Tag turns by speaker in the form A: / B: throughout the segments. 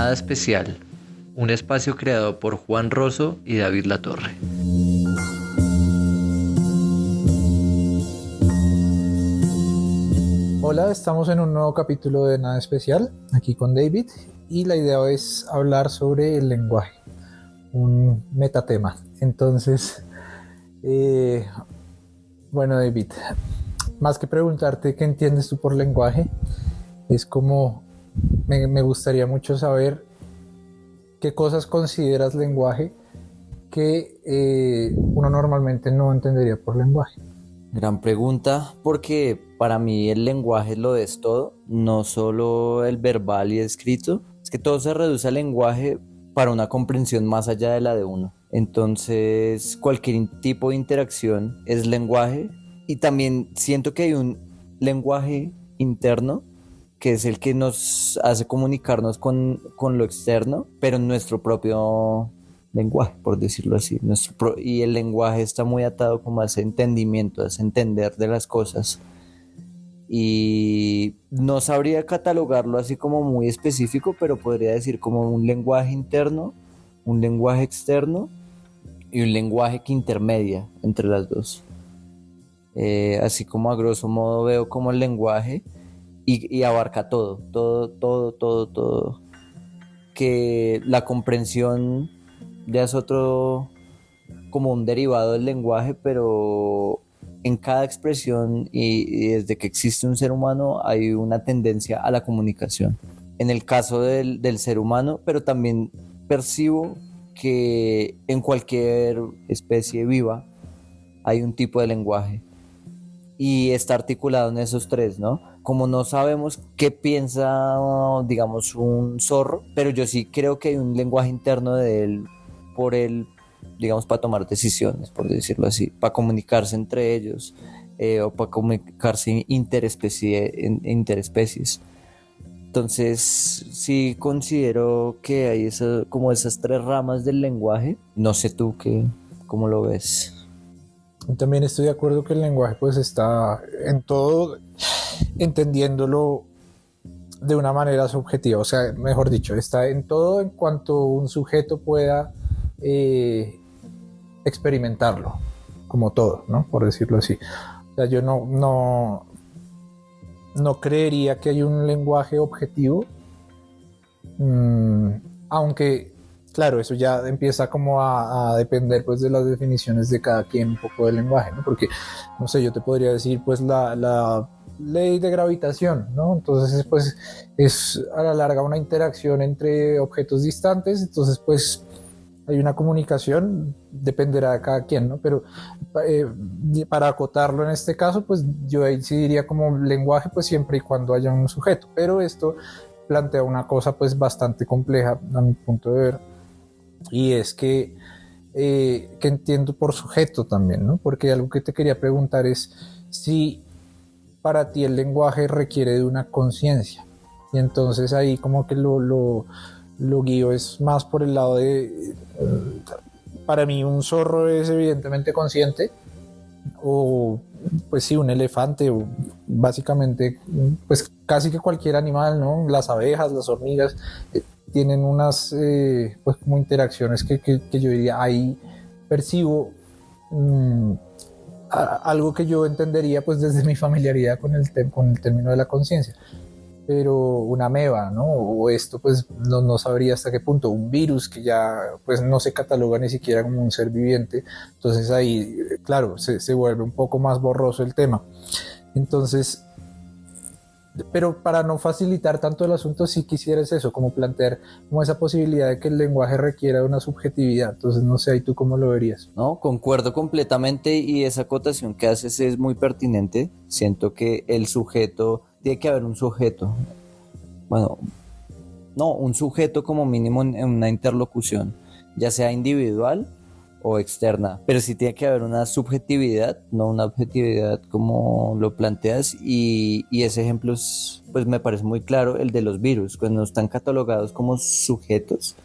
A: Nada Especial, un espacio creado por Juan Rosso y David Latorre.
B: Hola, estamos en un nuevo capítulo de Nada Especial, aquí con David, y la idea es hablar sobre el lenguaje, un metatema. Entonces, bueno, David, más que preguntarte qué entiendes tú por lenguaje, es como me gustaría mucho saber qué cosas consideras lenguaje que uno normalmente no entendería por lenguaje.
C: Gran pregunta, porque para mí el lenguaje lo es todo, no solo el verbal y escrito. Es que todo se reduce al lenguaje para una comprensión más allá de la de uno. Entonces, cualquier tipo de interacción es lenguaje, y también siento que hay un lenguaje interno que es el que nos hace comunicarnos con lo externo, pero en nuestro propio lenguaje, por decirlo así. Y el lenguaje está muy atado como a ese entendimiento, a ese entender de las cosas. Y no sabría catalogarlo así como muy específico, pero podría decir como un lenguaje interno, un lenguaje externo y un lenguaje que intermedia entre las dos. Así como a grosso modo veo como el lenguaje y abarca todo. Que la comprensión ya es otro, como un derivado del lenguaje, pero en cada expresión y desde que existe un ser humano hay una tendencia a la comunicación. En el caso del ser humano, pero también percibo que en cualquier especie viva hay un tipo de lenguaje y está articulado en esos tres, ¿no? Como no sabemos qué piensa, digamos, un zorro, pero yo sí creo que hay un lenguaje interno de él, por él, digamos, para tomar decisiones, por decirlo así, para comunicarse entre ellos, o para comunicarse interespecies. Entonces, sí considero que hay como esas tres ramas del lenguaje. No sé tú cómo lo ves.
B: También estoy de acuerdo que el lenguaje pues está en todo, entendiéndolo de una manera subjetiva, o sea, mejor dicho, está en todo en cuanto un sujeto pueda experimentarlo, como todo, ¿no? Por decirlo así. O sea, yo no creería que hay un lenguaje objetivo, aunque claro, eso ya empieza como a depender pues de las definiciones de cada quien un poco del lenguaje, ¿no? Porque, no sé, yo te podría decir pues la ley de gravitación, ¿no? Entonces pues es a la larga una interacción entre objetos distantes, entonces pues hay una comunicación, dependerá de cada quien, ¿no? Pero eh, para acotarlo en este caso, pues yo ahí sí diría como lenguaje, pues siempre y cuando haya un sujeto, pero esto plantea una cosa pues bastante compleja a mi punto de ver, y es que entiendo por sujeto también, ¿no? Porque algo que te quería preguntar es si para ti el lenguaje requiere de una conciencia, y entonces ahí como que lo guío es más por el lado de, para mí un zorro es evidentemente consciente, o pues sí, un elefante, o básicamente pues casi que cualquier animal, ¿no? Las abejas, las hormigas, tienen unas pues como interacciones que yo diría ahí percibo algo que yo entendería pues desde mi familiaridad con el término de la conciencia, pero una ameba, ¿no? O esto pues no sabría hasta qué punto, un virus que ya pues no se cataloga ni siquiera como un ser viviente, entonces ahí claro se vuelve un poco más borroso el tema. Entonces, pero para no facilitar tanto el asunto, sí quisieras eso, como plantear como esa posibilidad de que el lenguaje requiera una subjetividad. Entonces, no sé, ¿y tú cómo lo verías?
C: No, concuerdo completamente, y esa acotación que haces es muy pertinente. Siento que el sujeto, tiene que haber un sujeto. Bueno, no, un sujeto como mínimo en una interlocución, ya sea individual o externa, pero sí tiene que haber una subjetividad, no una objetividad como lo planteas, y ese ejemplo pues me parece muy claro, el de los virus, cuando están catalogados como sujetos,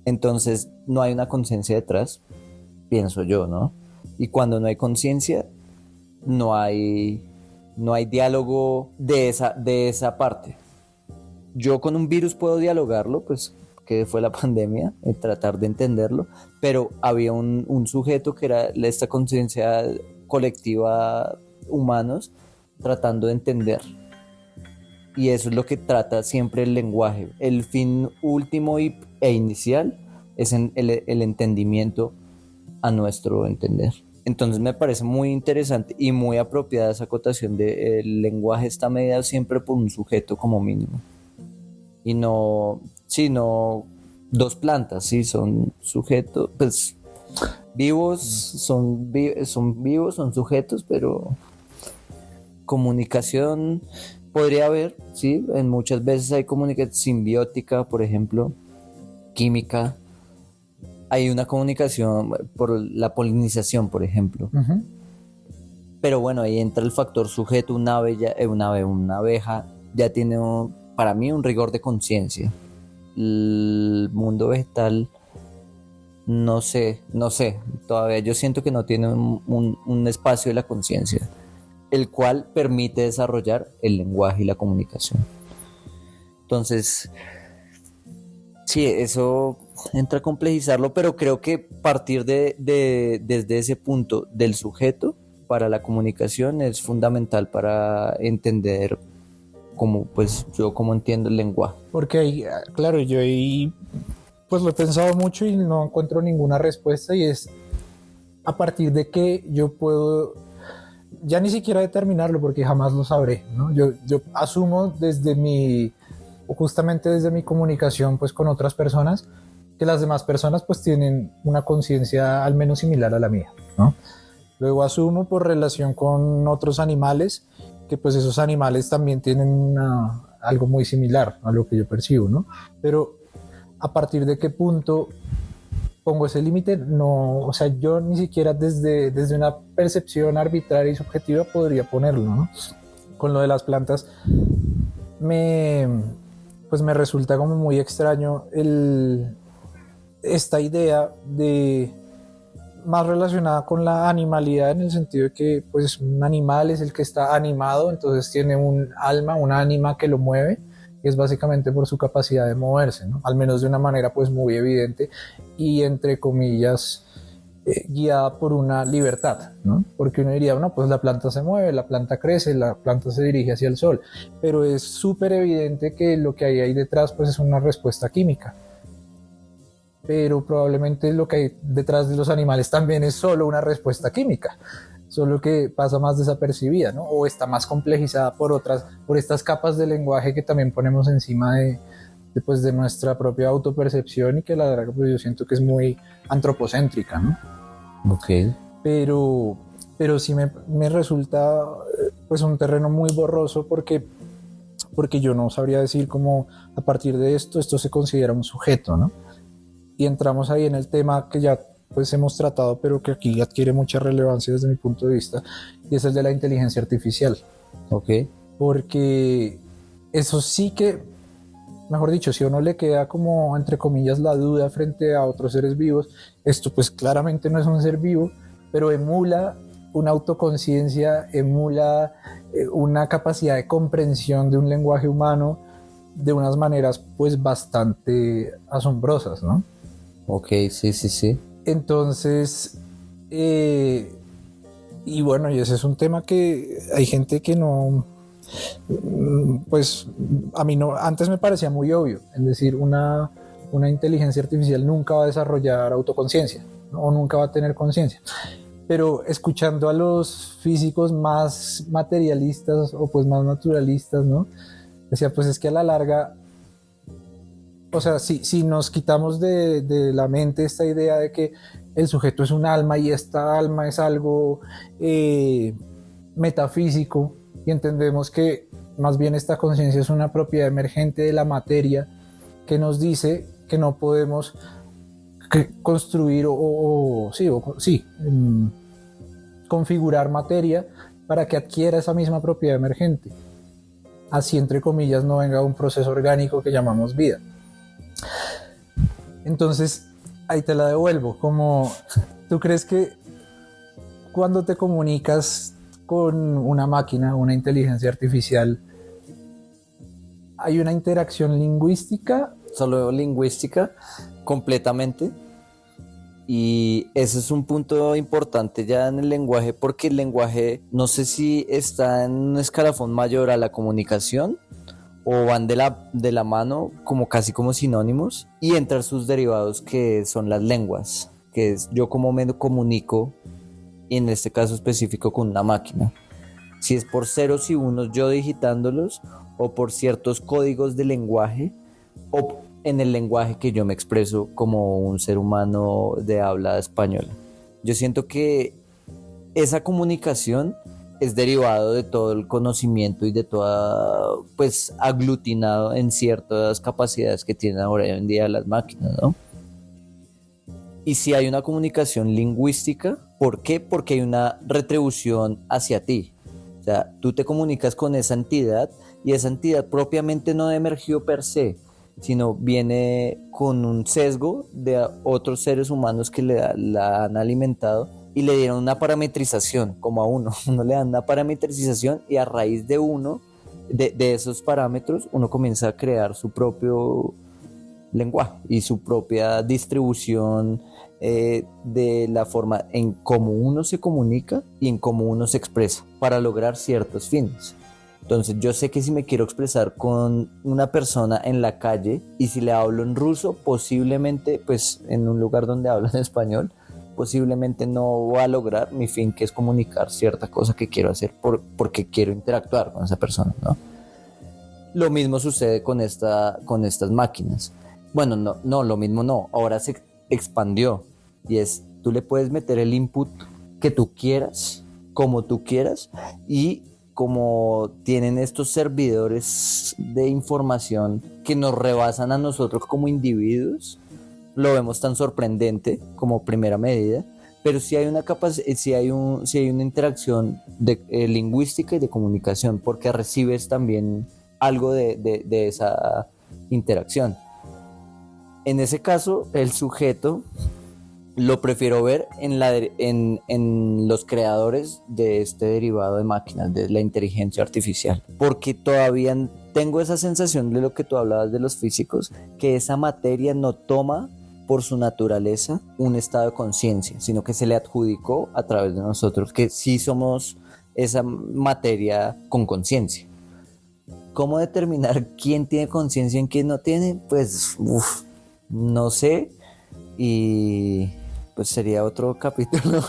C: entonces no hay una conciencia detrás, pienso yo, ¿no? Y cuando no hay conciencia, no hay, no hay diálogo de esa parte. yo con un virus puedo dialogarlo, pues que fue la pandemia, tratar de entenderlo, pero había un sujeto que era esta conciencia colectiva, humanos, tratando de entender. Y eso es lo que trata siempre el lenguaje. El fin último e inicial es el entendimiento a nuestro entender. Entonces me parece muy interesante y muy apropiada esa acotación de el lenguaje está mediado siempre por un sujeto como mínimo. Y no, sí, no dos plantas, sí, son sujetos, pues vivos, son vivos, son sujetos, pero comunicación podría haber, sí, en muchas veces hay comunicación simbiótica, por ejemplo, química, hay una comunicación por la polinización, por ejemplo.
B: Uh-huh.
C: Pero bueno, ahí entra el factor sujeto, una abeja ya tiene para mí un rigor de conciencia. El mundo vegetal, no sé, todavía yo siento que no tiene un espacio de la conciencia, el cual permite desarrollar el lenguaje y la comunicación. Entonces, sí, eso entra a complejizarlo, pero creo que partir desde ese punto del sujeto para la comunicación es fundamental para entender cómo, pues yo cómo entiendo el lenguaje.
B: Porque ahí, claro, yo ahí pues lo he pensado mucho y no encuentro ninguna respuesta, y es a partir de qué yo puedo ya ni siquiera determinarlo, porque jamás lo sabré, ¿no? Yo asumo justamente desde mi comunicación pues con otras personas, que las demás personas pues tienen una conciencia al menos similar a la mía, ¿no? Luego asumo por relación con otros animales que pues esos animales también tienen algo muy similar a lo que yo percibo, ¿no? Pero a partir de qué punto pongo ese límite, no, o sea, yo ni siquiera desde una percepción arbitraria y subjetiva podría ponerlo, ¿no? Con lo de las plantas pues me resulta como muy extraño esta idea de más relacionada con la animalidad, en el sentido de que pues un animal es el que está animado, entonces tiene un alma, un ánima que lo mueve, y es básicamente por su capacidad de moverse, ¿no? Al menos de una manera pues muy evidente y entre comillas guiada por una libertad, ¿no? Porque uno diría, no, pues la planta se mueve, la planta crece, la planta se dirige hacia el sol, pero es súper evidente que lo que hay ahí detrás pues es una respuesta química. Pero probablemente lo que hay detrás de los animales también es solo una respuesta química, solo que pasa más desapercibida, ¿no? O está más complejizada por estas capas de lenguaje que también ponemos encima de nuestra propia autopercepción, y que la verdad pues yo siento que es muy antropocéntrica, ¿no?
C: Ok.
B: Pero sí me resulta pues un terreno muy borroso, porque yo no sabría decir cómo a partir de esto se considera un sujeto, ¿no? Y entramos ahí en el tema que ya pues hemos tratado, pero que aquí adquiere mucha relevancia desde mi punto de vista, y es el de la inteligencia artificial.
C: Ok.
B: Porque eso sí que, mejor dicho, si a uno le queda como entre comillas la duda frente a otros seres vivos, esto pues claramente no es un ser vivo, pero emula una autoconciencia, emula una capacidad de comprensión de un lenguaje humano de unas maneras pues bastante asombrosas, ¿no?
C: Ok, sí.
B: Entonces, y bueno, y ese es un tema que hay gente que no, pues a mí no, antes me parecía muy obvio, es decir, una inteligencia artificial nunca va a desarrollar autoconciencia, ¿no? O nunca va a tener conciencia. Pero escuchando a los físicos más materialistas o pues más naturalistas, ¿no? Decía, pues es que a la larga, o sea, si nos quitamos de la mente esta idea de que el sujeto es un alma y esta alma es algo metafísico, y entendemos que más bien esta conciencia es una propiedad emergente de la materia, que nos dice que no podemos construir configurar materia para que adquiera esa misma propiedad emergente, así entre comillas no venga un proceso orgánico que llamamos vida. Entonces ahí te la devuelvo, como tú crees que cuando te comunicas con una máquina, una inteligencia artificial, hay una interacción lingüística.
C: Solo lingüística, completamente. Y ese es un punto importante ya en el lenguaje, porque el lenguaje no sé si está en un escalafón mayor a la comunicación o van de la mano como casi como sinónimos, y entran sus derivados que son las lenguas, que es yo cómo me comunico, y en este caso específico con una máquina. Si es por ceros y unos yo digitándolos, o por ciertos códigos de lenguaje, o en el lenguaje que yo me expreso como un ser humano de habla española. Yo siento que esa comunicación es derivado de todo el conocimiento y de toda, pues, aglutinado en ciertas capacidades que tienen ahora en día las máquinas, ¿no? Y si hay una comunicación lingüística, ¿por qué? Porque hay una retribución hacia ti. O sea, tú te comunicas con esa entidad y esa entidad propiamente no emergió per se, sino viene con un sesgo de otros seres humanos que la han alimentado y le dieron una parametrización, como a uno le dan una parametrización, y a raíz de de esos parámetros, uno comienza a crear su propio lenguaje y su propia distribución de la forma en cómo uno se comunica y en cómo uno se expresa para lograr ciertos fines. Entonces yo sé que si me quiero expresar con una persona en la calle y si le hablo en ruso, posiblemente, pues en un lugar donde hablo en español, posiblemente no voy a lograr mi fin, que es comunicar cierta cosa que quiero hacer porque quiero interactuar con esa persona, ¿no? Lo mismo sucede con estas máquinas. Bueno, no, lo mismo no. Ahora se expandió y es, tú le puedes meter el input que tú quieras, como tú quieras, y como tienen estos servidores de información que nos rebasan a nosotros como individuos, lo vemos tan sorprendente como primera medida, pero sí hay una sí hay una interacción lingüística y de comunicación, porque recibes también algo de esa interacción. En ese caso, el sujeto lo prefiero ver en los creadores de este derivado de máquinas, de la inteligencia artificial, porque todavía tengo esa sensación de lo que tú hablabas de los físicos, que esa materia no toma por su naturaleza un estado de conciencia, sino que se le adjudicó a través de nosotros, que sí somos esa materia con conciencia. ¿Cómo determinar quién tiene conciencia y quién no tiene? Pues, no sé, y pues sería otro capítulo.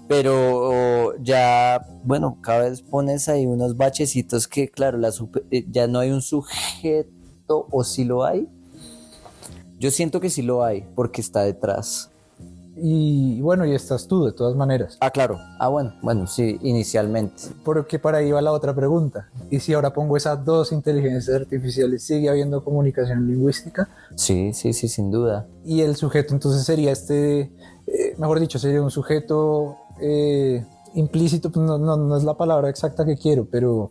C: Pero ya, bueno, cada vez pones ahí unos bachecitos que, claro, ya no hay un sujeto, o sí lo hay. Yo siento que sí lo hay, porque está detrás.
B: Y bueno, y estás tú de todas maneras.
C: Ah, claro. Ah, bueno, sí, inicialmente.
B: Porque para ahí va la otra pregunta. ¿Y si ahora pongo esas dos inteligencias artificiales, sigue habiendo comunicación lingüística?
C: Sí, sin duda.
B: Y el sujeto entonces sería mejor dicho, sería un sujeto implícito, pues no es la palabra exacta que quiero, pero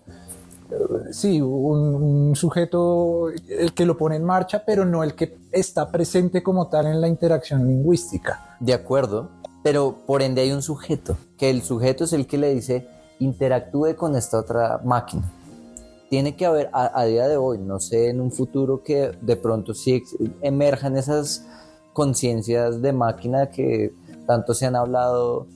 B: sí, un sujeto el que lo pone en marcha, pero no el que está presente como tal en la interacción lingüística.
C: De acuerdo, pero por ende hay un sujeto, que el sujeto es el que le dice interactúe con esta otra máquina. Tiene que haber, a día de hoy, no sé, en un futuro que de pronto sí emerjan esas conciencias de máquina que tanto se han hablado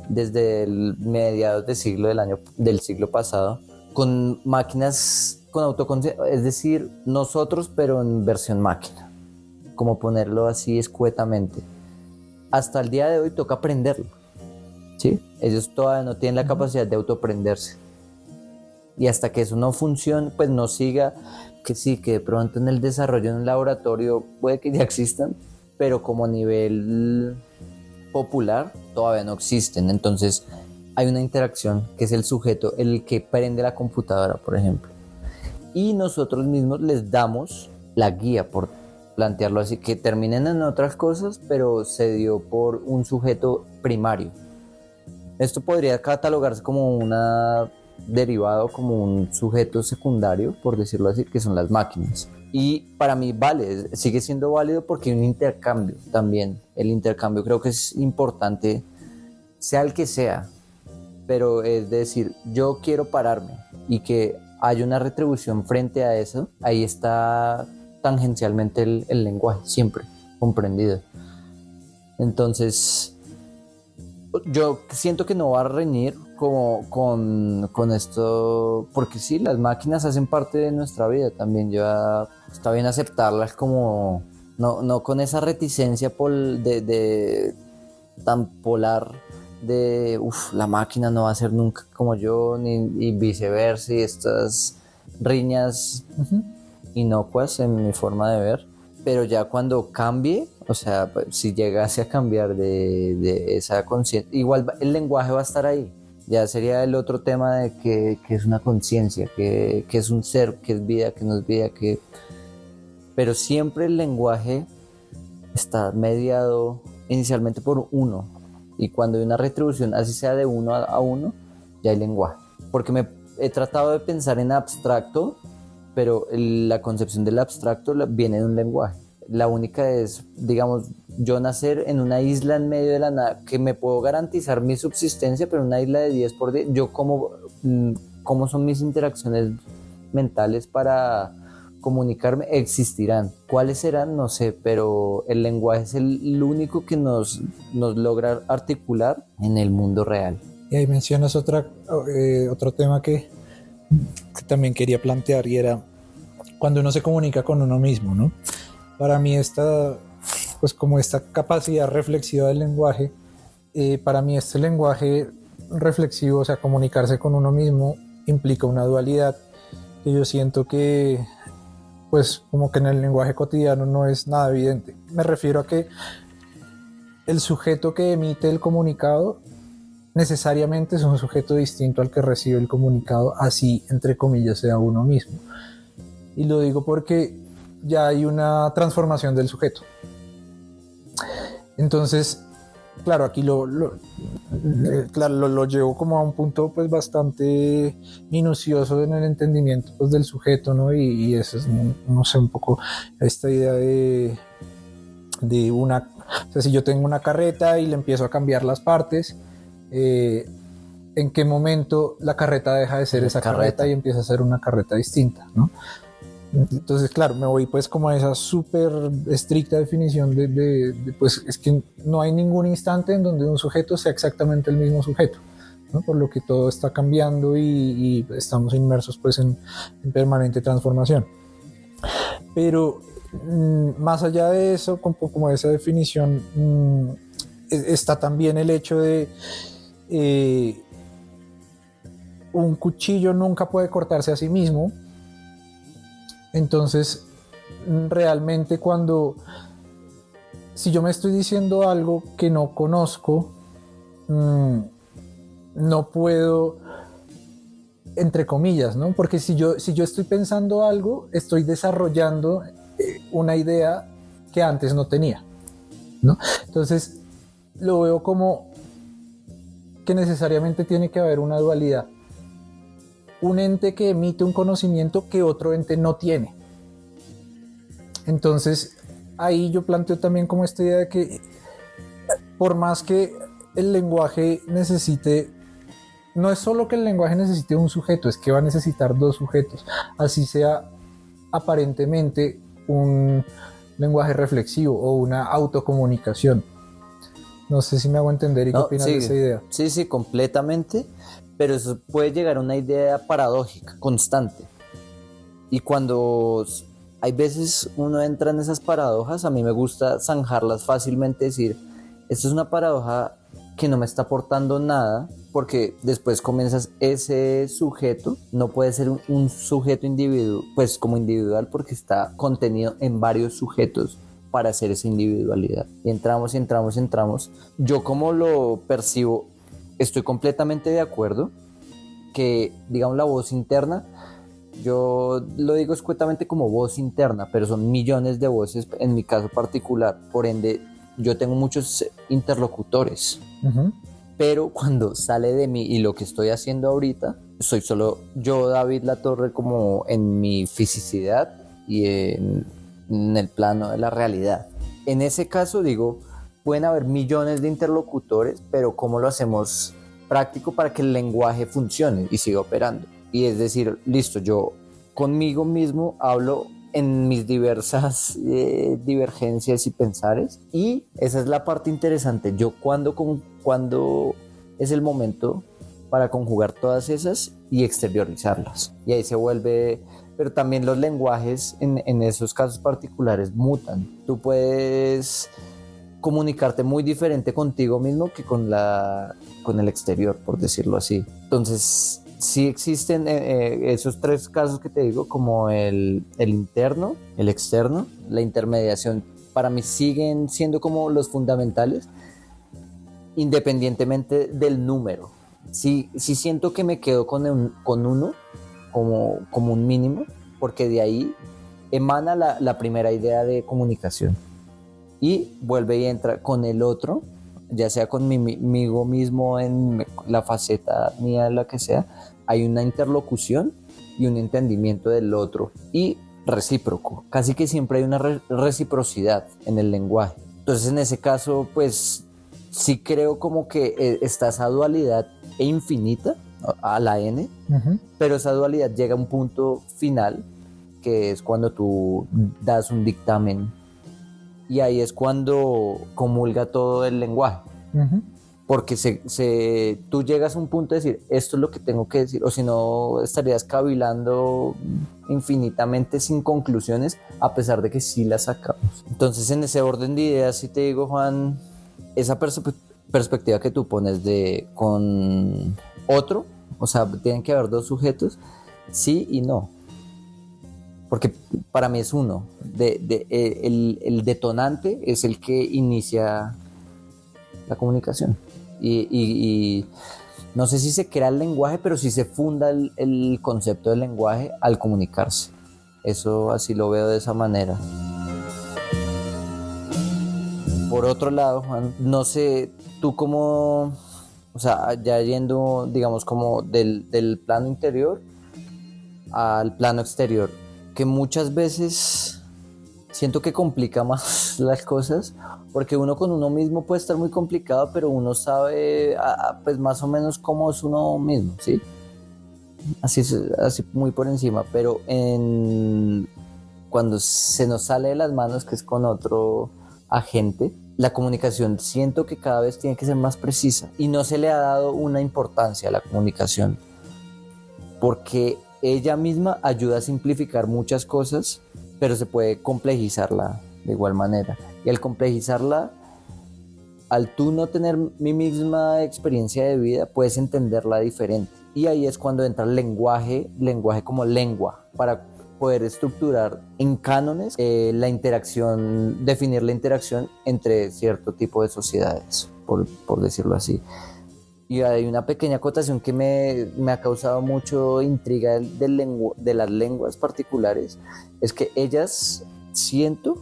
C: desde el mediados del siglo pasado, con máquinas con autoconciencia, es decir, nosotros pero en versión máquina, como ponerlo así escuetamente. Hasta el día de hoy toca aprenderlo, ¿sí? Ellos todavía no tienen la capacidad de autoaprenderse. Y hasta que eso no funcione, pues no siga, que sí, que de pronto en el desarrollo en un laboratorio puede que ya existan, pero como a nivel popular todavía no existen. Entonces hay una interacción que es el sujeto, el que prende la computadora, por ejemplo. Y nosotros mismos les damos la guía, por plantearlo así, que terminen en otras cosas, pero se dio por un sujeto primario. Esto podría catalogarse como una derivado, como un sujeto secundario, por decirlo así, que son las máquinas. Y para mí sigue siendo válido porque hay un intercambio también. El intercambio creo que es importante, sea el que sea, pero es decir, yo quiero pararme y que hay una retribución frente a eso, ahí está tangencialmente el lenguaje, siempre comprendido. Entonces, yo siento que no va a reñir como con esto, porque sí, las máquinas hacen parte de nuestra vida también, ya está bien aceptarlas como, no con esa reticencia de tan polar de, la máquina no va a ser nunca como yo, y viceversa, y estas riñas inocuas en mi forma de ver. Pero ya cuando cambie, o sea, si llegase a cambiar de esa conciencia, igual el lenguaje va a estar ahí. Ya sería el otro tema de que es una conciencia, que es un ser, que es vida, que no es vida, pero siempre el lenguaje está mediado inicialmente por uno. Y cuando hay una retribución, así sea de uno a uno, ya hay lenguaje. Porque me he tratado de pensar en abstracto, pero la concepción del abstracto viene de un lenguaje. La única es, digamos, yo nacer en una isla en medio de la nada, que me puedo garantizar mi subsistencia, pero una isla de 10 por 10, yo cómo son mis interacciones mentales para comunicarme, existirán. ¿Cuáles serán? No sé, pero el lenguaje es el único que nos logra articular en el mundo real.
B: Y ahí mencionas otro tema que también quería plantear, y era cuando uno se comunica con uno mismo, ¿no? Para mí esta capacidad reflexiva del lenguaje, para mí este lenguaje reflexivo, o sea, comunicarse con uno mismo, implica una dualidad que yo siento que, pues, como que en el lenguaje cotidiano no es nada evidente. Me refiero a que el sujeto que emite el comunicado necesariamente es un sujeto distinto al que recibe el comunicado, así entre comillas sea uno mismo. Y lo digo porque ya hay una transformación del sujeto. Entonces, claro, aquí lo llevo como a un punto pues bastante minucioso en el entendimiento pues del sujeto, ¿no? Y eso es, no sé, un poco esta idea de una, o sea, si yo tengo una carreta y le empiezo a cambiar las partes, ¿en qué momento la carreta deja de ser esa carreta y empieza a ser una carreta distinta, ¿no? Entonces, claro, me voy pues como a esa súper estricta definición de pues es que no hay ningún instante en donde un sujeto sea exactamente el mismo sujeto, ¿no? Por lo que todo está cambiando y estamos inmersos pues en permanente transformación. Pero más allá de eso, como esa definición, está también el hecho de un cuchillo nunca puede cortarse a sí mismo. Entonces, realmente si yo me estoy diciendo algo que no conozco, no puedo, entre comillas, ¿no? Porque si yo estoy pensando algo, estoy desarrollando una idea que antes no tenía, ¿no? Entonces, lo veo como que necesariamente tiene que haber una dualidad. Un ente que emite un conocimiento que otro ente no tiene. Entonces, ahí yo planteo también como esta idea de que por más que el lenguaje necesite, no es solo que el lenguaje necesite un sujeto, es que va a necesitar dos sujetos, así sea aparentemente un lenguaje reflexivo o una autocomunicación. No sé si me hago entender y qué opinas de esa idea.
C: Sí, completamente. Pero eso puede llegar a una idea paradójica, constante. Y cuando hay veces uno entra en esas paradojas, a mí me gusta zanjarlas fácilmente, decir, esto es una paradoja que no me está aportando nada, porque después comienzas, ese sujeto no puede ser un sujeto pues como individual, porque está contenido en varios sujetos para hacer esa individualidad. Y entramos. Yo como lo percibo, estoy completamente de acuerdo que, digamos, la voz interna, yo lo digo escuetamente como voz interna, pero son millones de voces en mi caso particular, por ende yo tengo muchos interlocutores, pero cuando sale de mí y lo que estoy haciendo ahorita, soy solo yo, David Latorre, como en mi fisicidad y en el plano de la realidad. En ese caso digo, pueden haber millones de interlocutores, pero ¿cómo lo hacemos práctico para que el lenguaje funcione y siga operando? Y es decir, listo, yo conmigo mismo hablo en mis diversas divergencias y pensares. Y esa es la parte interesante. Yo cuando es el momento para conjugar todas esas y exteriorizarlas. Y ahí se vuelve... Pero también los lenguajes en esos casos particulares mutan. Tú puedes comunicarte muy diferente contigo mismo que con el exterior, por decirlo así. Entonces, sí existen esos tres casos que te digo, como el interno, el externo, la intermediación. Para mí siguen siendo como los fundamentales, independientemente del número. Sí siento que me quedo con uno como un mínimo, porque de ahí emana la primera idea de comunicación y vuelve y entra con el otro, ya sea conmigo mismo en la faceta mía, la que sea. Hay una interlocución y un entendimiento del otro y recíproco. Casi que siempre hay una reciprocidad en el lenguaje. Entonces, en ese caso, pues sí creo como que está esa dualidad infinita a la N, pero esa dualidad llega a un punto final, que es cuando tú das un dictamen, y ahí es cuando comulga todo el lenguaje. Porque tú llegas a un punto de decir, esto es lo que tengo que decir, o si no estarías cavilando infinitamente sin conclusiones, a pesar de que sí las sacamos. Entonces, en ese orden de ideas, sí te digo, Juan, esa perspectiva que tú pones con otro, o sea, tienen que haber dos sujetos, sí y no. Porque para mí es uno. El detonante es el que inicia la comunicación. Y no sé si se crea el lenguaje, pero sí se funda el concepto del lenguaje al comunicarse. Eso así lo veo de esa manera. Por otro lado, Juan, no sé, tú cómo, o sea, ya yendo, digamos, como del plano interior al plano exterior, que muchas veces siento que complica más las cosas, porque uno con uno mismo puede estar muy complicado, pero uno sabe pues más o menos cómo es uno mismo, ¿sí? Así muy por encima, pero cuando se nos sale de las manos, que es con otro agente, la comunicación siento que cada vez tiene que ser más precisa y no se le ha dado una importancia a la comunicación, porque ella misma ayuda a simplificar muchas cosas, pero se puede complejizarla de igual manera. Y al complejizarla, al tú no tener mi misma experiencia de vida, puedes entenderla diferente. Y ahí es cuando entra el lenguaje como lengua, para poder estructurar en cánones la interacción, definir la interacción entre cierto tipo de sociedades, por decirlo así. Y hay una pequeña acotación que me ha causado mucho intriga de las lenguas particulares, es que ellas siento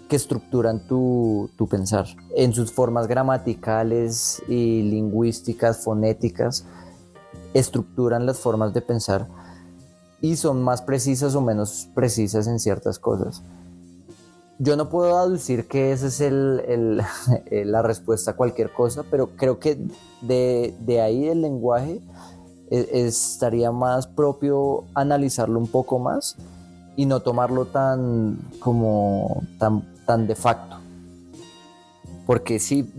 C: que estructuran tu pensar en sus formas gramaticales y lingüísticas, fonéticas, estructuran las formas de pensar y son más precisas o menos precisas en ciertas cosas. Yo no puedo aducir que esa es la respuesta a cualquier cosa, pero creo que de ahí el lenguaje estaría más propio analizarlo un poco más y no tomarlo tan de facto. Porque sí,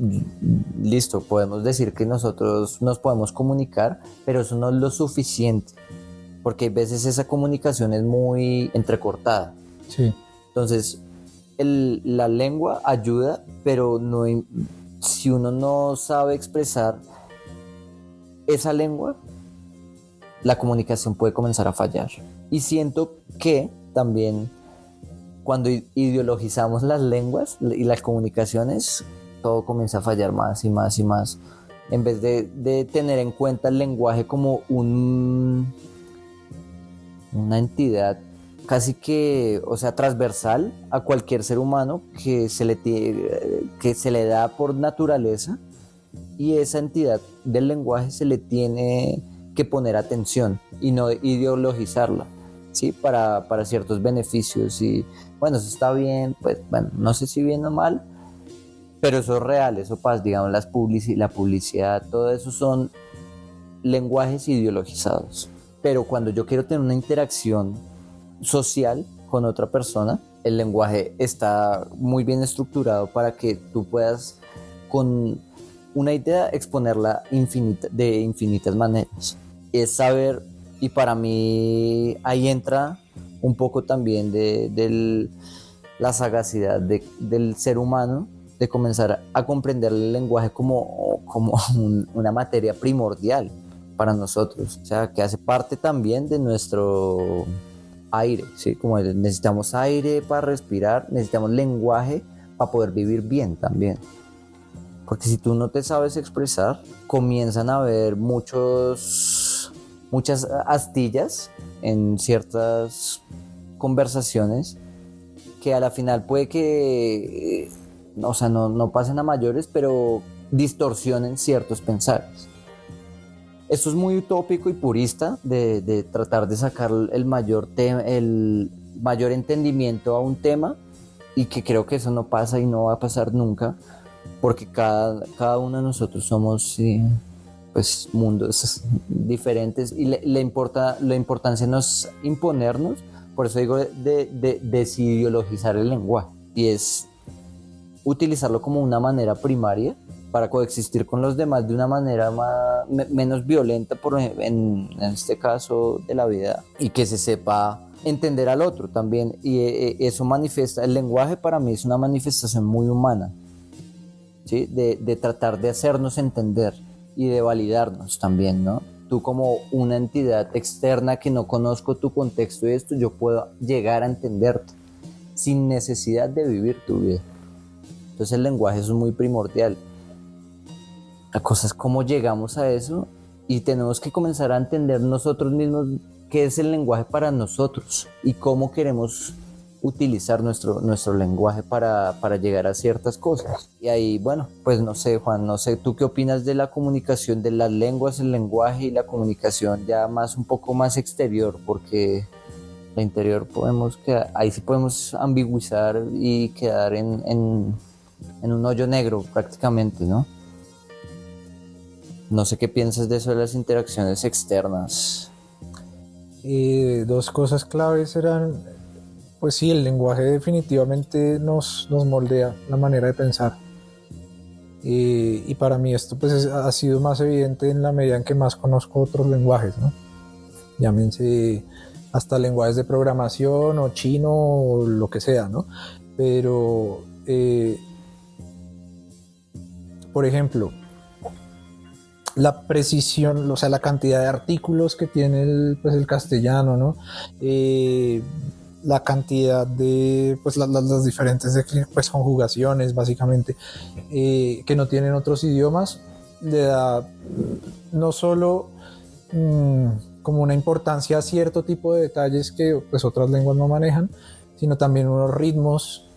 C: listo, podemos decir que nosotros nos podemos comunicar, pero eso no es lo suficiente, porque hay veces esa comunicación es muy entrecortada.
B: Sí.
C: Entonces, la lengua ayuda, pero no, si uno no sabe expresar esa lengua, la comunicación puede comenzar a fallar. Y siento que también cuando ideologizamos las lenguas y las comunicaciones, todo comienza a fallar más y más y más. En vez de tener en cuenta el lenguaje como una entidad casi que, o sea, transversal a cualquier ser humano que se le da por naturaleza, y esa entidad del lenguaje se le tiene que poner atención y no ideologizarla, ¿sí? Para ciertos beneficios. Y bueno, eso está bien, pues bueno, no sé si bien o mal, pero eso es real, eso pasa, digamos, la publicidad, todo eso son lenguajes ideologizados. pero cuando yo quiero tener una interacción social con otra persona, el lenguaje está muy bien estructurado para que tú puedas con una idea exponerla de infinitas maneras. Es saber, y para mí ahí entra un poco también de la sagacidad del ser humano, de comenzar a comprender el lenguaje como una materia primordial para nosotros, o sea, que hace parte también de nuestro aire, ¿sí? Como necesitamos aire para respirar, necesitamos lenguaje para poder vivir bien también. Porque si tú no te sabes expresar, comienzan a haber muchas astillas en ciertas conversaciones que a la final puede que, o sea, no pasen a mayores, pero distorsionen ciertos pensares. Esto es muy utópico y purista de tratar de sacar el mayor entendimiento a un tema, y que creo que eso no pasa y no va a pasar nunca, porque cada uno de nosotros somos pues mundos diferentes, y la importancia no es imponernos. Por eso digo de desideologizar el lenguaje, y es utilizarlo como una manera primaria para coexistir con los demás de una manera menos violenta, en este caso de la vida, y que se sepa entender al otro también. Y eso manifiesta, el lenguaje para mí es una manifestación muy humana, ¿sí? De tratar de hacernos entender y de validarnos también, ¿no? Tú como una entidad externa que no conozco tu contexto y esto, yo puedo llegar a entenderte sin necesidad de vivir tu vida. Entonces el lenguaje es muy primordial. La cosa es cómo llegamos a eso, y tenemos que comenzar a entender nosotros mismos qué es el lenguaje para nosotros y cómo queremos utilizar nuestro lenguaje para llegar a ciertas cosas. Y ahí, bueno, pues no sé, Juan, no sé, ¿tú qué opinas de la comunicación de las lenguas, el lenguaje y la comunicación ya un poco más exterior? Porque la interior ahí sí podemos ambiguizar y quedar en un hoyo negro prácticamente, ¿no? No sé qué piensas de eso de las interacciones externas.
B: Dos cosas claves eran, pues sí, el lenguaje definitivamente nos moldea la manera de pensar. Y para mí esto pues ha sido más evidente en la medida en que más conozco otros lenguajes, ¿no? Llámense hasta lenguajes de programación o chino o lo que sea, ¿no? Pero, por ejemplo, la precisión, o sea, la cantidad de artículos que tiene el castellano, ¿no? La cantidad de, pues las diferentes pues, conjugaciones, básicamente, que no tienen otros idiomas, le da no solo como una importancia a cierto tipo de detalles que pues otras lenguas no manejan, sino también unos ritmos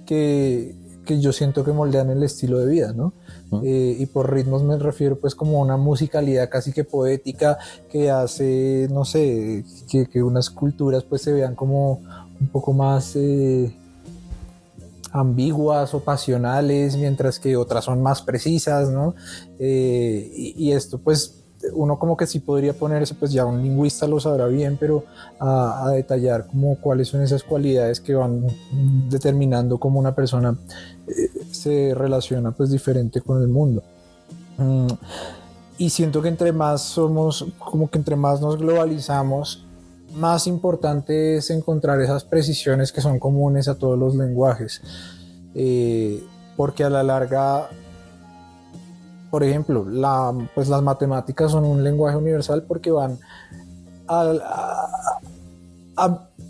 B: que yo siento que moldean el estilo de vida, ¿no? Y por ritmos me refiero pues como a una musicalidad casi que poética que hace, no sé, que unas culturas pues se vean como un poco más ambiguas o pasionales, mientras que otras son más precisas, ¿no? Y esto pues uno como que sí podría ponerse, pues ya un lingüista lo sabrá bien, pero a detallar como cuáles son esas cualidades que van determinando cómo una persona se relaciona pues diferente con el mundo. Y siento que entre más somos, como que entre más nos globalizamos, más importante es encontrar esas precisiones que son comunes a todos los lenguajes, porque a la larga, por ejemplo, pues las matemáticas son un lenguaje universal porque van a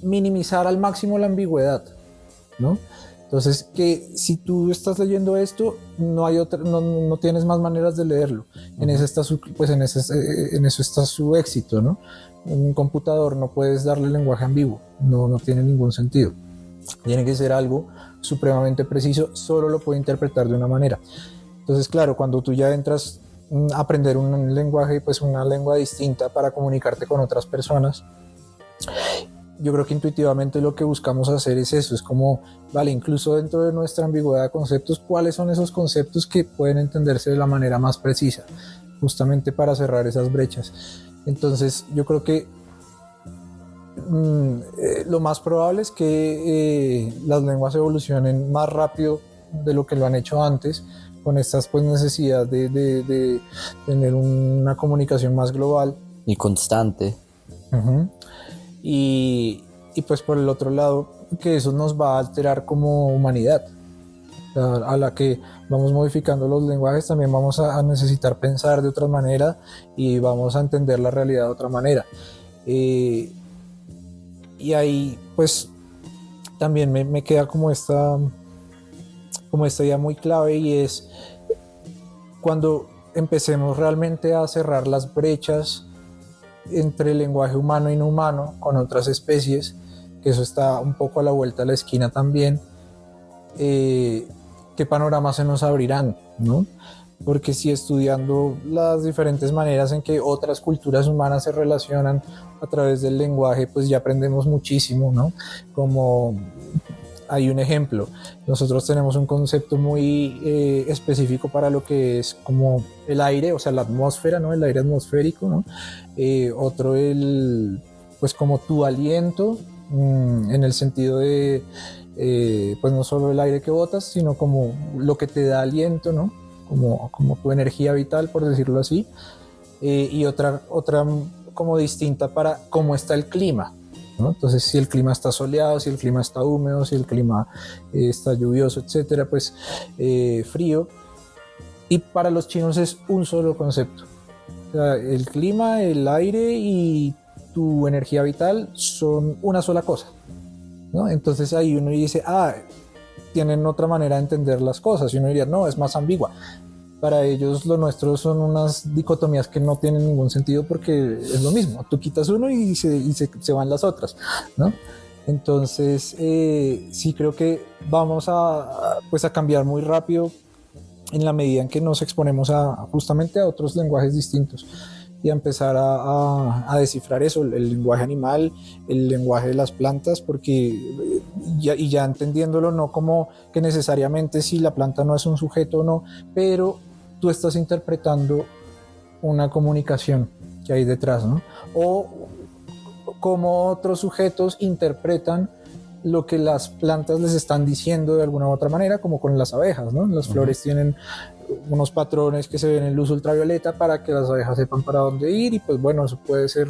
B: minimizar al máximo la ambigüedad, ¿no? Entonces, que si tú estás leyendo esto, no tienes más maneras de leerlo. En eso está su éxito, ¿no? En un computador no puedes darle lenguaje ambiguo, no tiene ningún sentido. Tiene que ser algo supremamente preciso, solo lo puede interpretar de una manera. Entonces, claro, cuando tú ya entras a aprender un lenguaje, pues una lengua distinta para comunicarte con otras personas, yo creo que intuitivamente lo que buscamos hacer es eso, es como, vale, incluso dentro de nuestra ambigüedad de conceptos, ¿cuáles son esos conceptos que pueden entenderse de la manera más precisa? Justamente para cerrar esas brechas. Entonces, yo creo que lo más probable es que las lenguas evolucionen más rápido de lo que lo han hecho antes, con estas pues necesidad de tener una comunicación más global
C: y constante.
B: Uh-huh. Y pues por el otro lado, que eso nos va a alterar como humanidad. A la que vamos modificando los lenguajes, también vamos a necesitar pensar de otra manera y vamos a entender la realidad de otra manera. Y ahí pues también me queda como esta idea muy clave, y es cuando empecemos realmente a cerrar las brechas entre el lenguaje humano y no humano con otras especies, que eso está un poco a la vuelta de la esquina también. ¿Qué panoramas se nos abrirán, ¿no? Porque si estudiando las diferentes maneras en que otras culturas humanas se relacionan a través del lenguaje, pues ya aprendemos muchísimo, ¿no? Como hay un ejemplo, nosotros tenemos un concepto muy específico para lo que es como el aire, o sea, la atmósfera, ¿no? El aire atmosférico, ¿no? Otro pues como tu aliento, en el sentido de pues no solo el aire que botas, sino como lo que te da aliento, ¿no? Como tu energía vital, por decirlo así. Y otra como distinta para cómo está el clima, ¿no? Entonces, si el clima está soleado, si el clima está húmedo, si el clima está lluvioso, etcétera, pues frío. Y para los chinos es un solo concepto. O sea, el clima, el aire y tu energía vital son una sola cosa, ¿no? Entonces ahí uno dice, tienen otra manera de entender las cosas, y uno diría, no, es más ambigua. Para ellos lo nuestro son unas dicotomías que no tienen ningún sentido, porque es lo mismo, tú quitas uno y se van las otras, ¿no? Entonces sí creo que vamos a cambiar muy rápido en la medida en que nos exponemos justamente a otros lenguajes distintos, y a empezar a descifrar eso, el lenguaje animal, el lenguaje de las plantas, porque ya entendiéndolo, no como que necesariamente si la planta no es un sujeto o no, pero tú estás interpretando una comunicación que hay detrás, ¿no? O cómo otros sujetos interpretan lo que las plantas les están diciendo de alguna u otra manera, como con las abejas, ¿no? Las flores tienen unos patrones que se ven en luz ultravioleta para que las abejas sepan para dónde ir, y pues bueno, eso puede ser,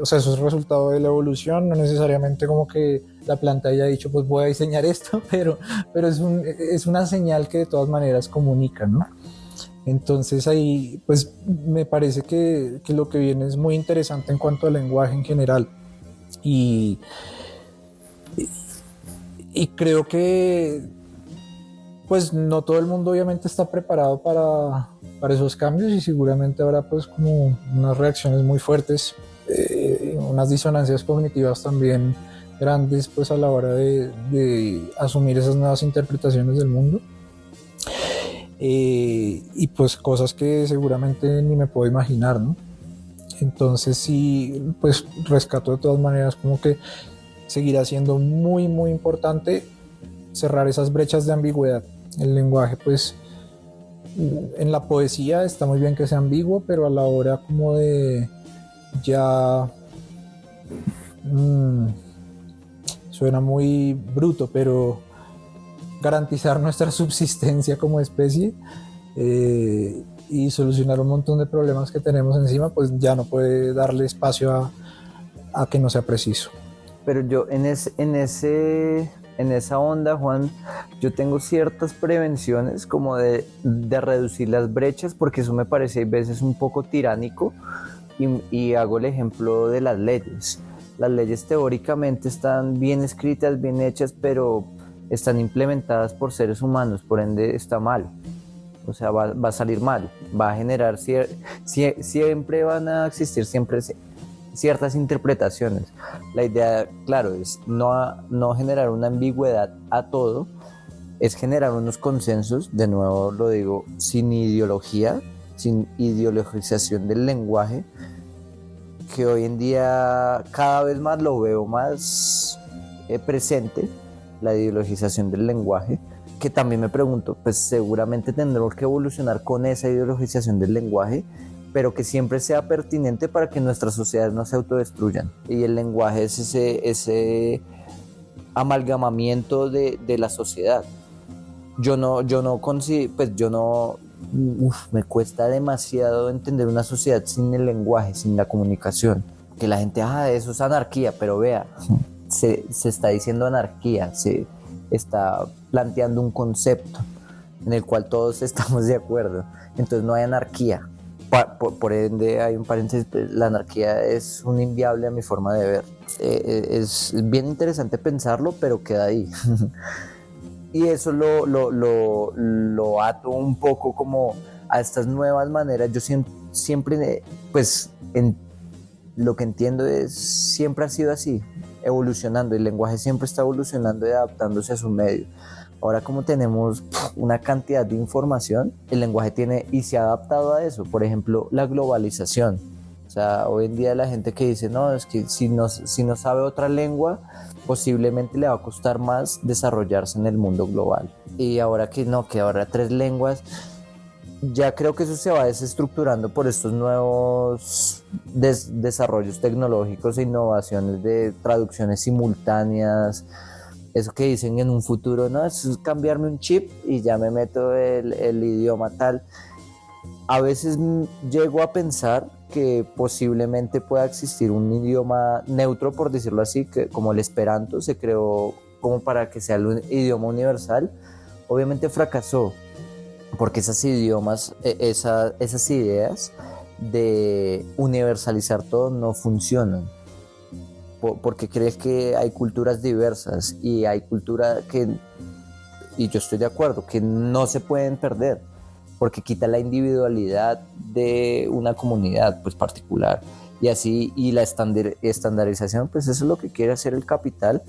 B: o sea, eso es resultado de la evolución, no necesariamente como que la planta haya dicho, pues voy a diseñar esto, pero es una señal que de todas maneras comunica, ¿no? Entonces ahí pues me parece que lo que viene es muy interesante en cuanto al lenguaje en general, y creo que pues no todo el mundo obviamente está preparado para esos cambios, y seguramente habrá pues como unas reacciones muy fuertes, unas disonancias cognitivas también grandes pues a la hora de asumir esas nuevas interpretaciones del mundo, y pues cosas que seguramente ni me puedo imaginar, ¿no? Entonces sí, pues rescato de todas maneras como que seguirá siendo muy muy importante cerrar esas brechas de ambigüedad. El lenguaje pues en la poesía está muy bien que sea ambiguo, pero a la hora como de ya suena muy bruto, pero garantizar nuestra subsistencia como especie y solucionar un montón de problemas que tenemos encima, pues ya no puede darle espacio a que no sea preciso.
C: Pero yo en esa onda, Juan, yo tengo ciertas prevenciones como de reducir las brechas, porque eso me parece a veces un poco tiránico, y hago el ejemplo de las leyes. Las leyes teóricamente están bien escritas, bien hechas, pero están implementadas por seres humanos, por ende está mal. O sea, va a salir mal, va a generar siempre van a existir ciertas interpretaciones. La idea, claro, es no generar una ambigüedad a todo, es generar unos consensos, de nuevo lo digo, sin ideología, sin ideologización del lenguaje, que hoy en día cada vez más lo veo más presente, la ideologización del lenguaje, que también me pregunto, pues seguramente tendremos que evolucionar con esa ideologización del lenguaje, pero que siempre sea pertinente para que nuestras sociedades no se autodestruyan. Y el lenguaje es ese amalgamamiento de la sociedad. Me cuesta demasiado entender una sociedad sin el lenguaje, sin la comunicación. Que la gente, eso es anarquía, pero vea, se está diciendo anarquía, se está planteando un concepto en el cual todos estamos de acuerdo. Entonces no hay anarquía. Por ende, hay un paréntesis, la anarquía es un inviable a mi forma de ver. Es bien interesante pensarlo, pero queda ahí. Y eso lo ato un poco como a estas nuevas maneras. Yo siempre, pues, lo que entiendo es, siempre ha sido así, evolucionando. El lenguaje siempre está evolucionando y adaptándose a su medio. Ahora, como tenemos una cantidad de información, el lenguaje tiene y se ha adaptado a eso. Por ejemplo, la globalización. O sea, hoy en día la gente que dice, no, es que si no sabe otra lengua, posiblemente le va a costar más desarrollarse en el mundo global. Y ahora que ahora 3 lenguas, ya creo que eso se va desestructurando por estos nuevos desarrollos tecnológicos e innovaciones de traducciones simultáneas. Eso que dicen en un futuro, no, es cambiarme un chip y ya me meto el idioma tal. A veces llego a pensar que posiblemente pueda existir un idioma neutro, por decirlo así, que como el Esperanto se creó como para que sea el idioma universal. Obviamente fracasó, porque esas ideas de universalizar todo no funcionan. Porque crees que hay culturas diversas y hay culturas y yo estoy de acuerdo, que no se pueden perder, porque quita la individualidad de una comunidad pues particular. Y así, y la estandarización, pues eso es lo que quiere hacer el capital.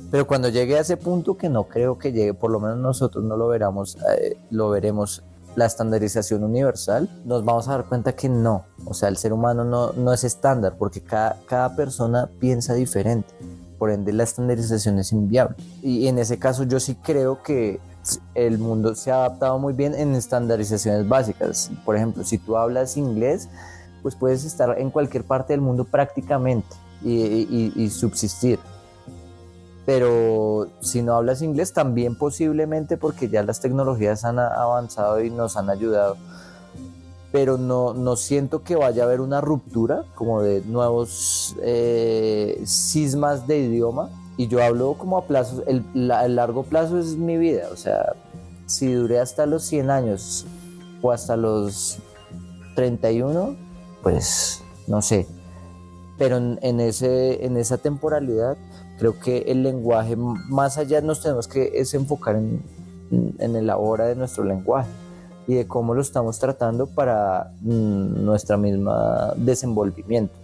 C: Pero cuando llegue a ese punto, que no creo que llegue, por lo menos nosotros no lo veremos, la estandarización universal, nos vamos a dar cuenta que no. O sea, el ser humano no es estándar, porque cada persona piensa diferente. Por ende, la estandarización es inviable. Y en ese caso yo sí creo que el mundo se ha adaptado muy bien en estandarizaciones básicas. Por ejemplo, si tú hablas inglés, pues puedes estar en cualquier parte del mundo prácticamente y subsistir. Pero si no hablas inglés, también posiblemente, porque ya las tecnologías han avanzado y nos han ayudado. Pero no siento que vaya a haber una ruptura como de nuevos cismas de idioma. Y yo hablo como a plazos, el largo plazo es mi vida. O sea, si duré hasta los 100 años o hasta los 31, pues no sé. Pero en esa temporalidad, creo que el lenguaje, más allá nos tenemos que enfocar en el ahora de nuestro lenguaje y de cómo lo estamos tratando para nuestra misma desenvolvimiento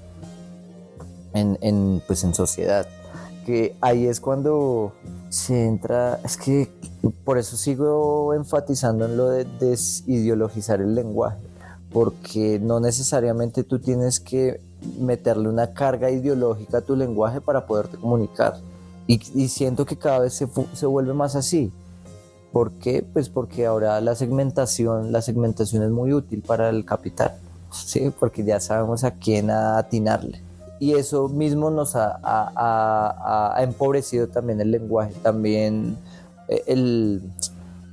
C: en sociedad. Que ahí es cuando se entra, es que por eso sigo enfatizando en lo de desideologizar el lenguaje, porque no necesariamente tú tienes que meterle una carga ideológica a tu lenguaje para poderte comunicar. Y siento que cada vez se vuelve más así. ¿Por qué? Pues porque ahora la segmentación es muy útil para el capital, ¿sí? Porque ya sabemos a quién atinarle. Y eso mismo nos ha empobrecido también el lenguaje. También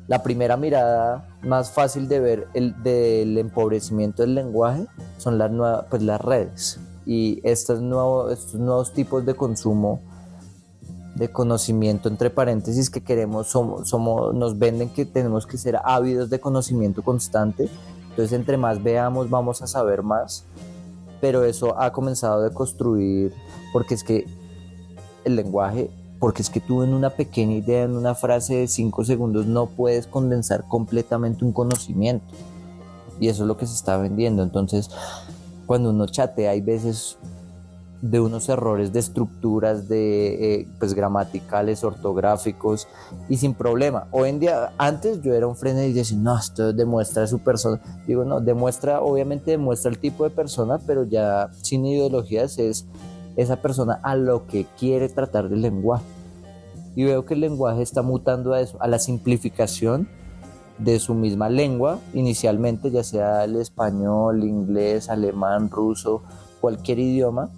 C: la primera mirada más fácil de ver del empobrecimiento del lenguaje son las redes y estos nuevos tipos de consumo de conocimiento, entre paréntesis, que queremos, nos venden que tenemos que ser ávidos de conocimiento constante. Entonces, entre más veamos, vamos a saber más. Pero eso ha comenzado a construir, porque es que el lenguaje, porque es que tú en una pequeña idea, en una frase de 5 segundos, no puedes condensar completamente un conocimiento. Y eso es lo que se está vendiendo. Entonces, cuando uno chatea, hay veces de unos errores de estructuras, gramaticales, ortográficos, y sin problema. Hoy en día, antes yo era un freno y decía, no, esto demuestra su persona. Digo, no, obviamente demuestra el tipo de persona, pero ya sin ideologías es esa persona a lo que quiere tratar del lenguaje. Y veo que el lenguaje está mutando a eso, a la simplificación de su misma lengua inicialmente, ya sea el español, inglés, alemán, ruso, cualquier idioma,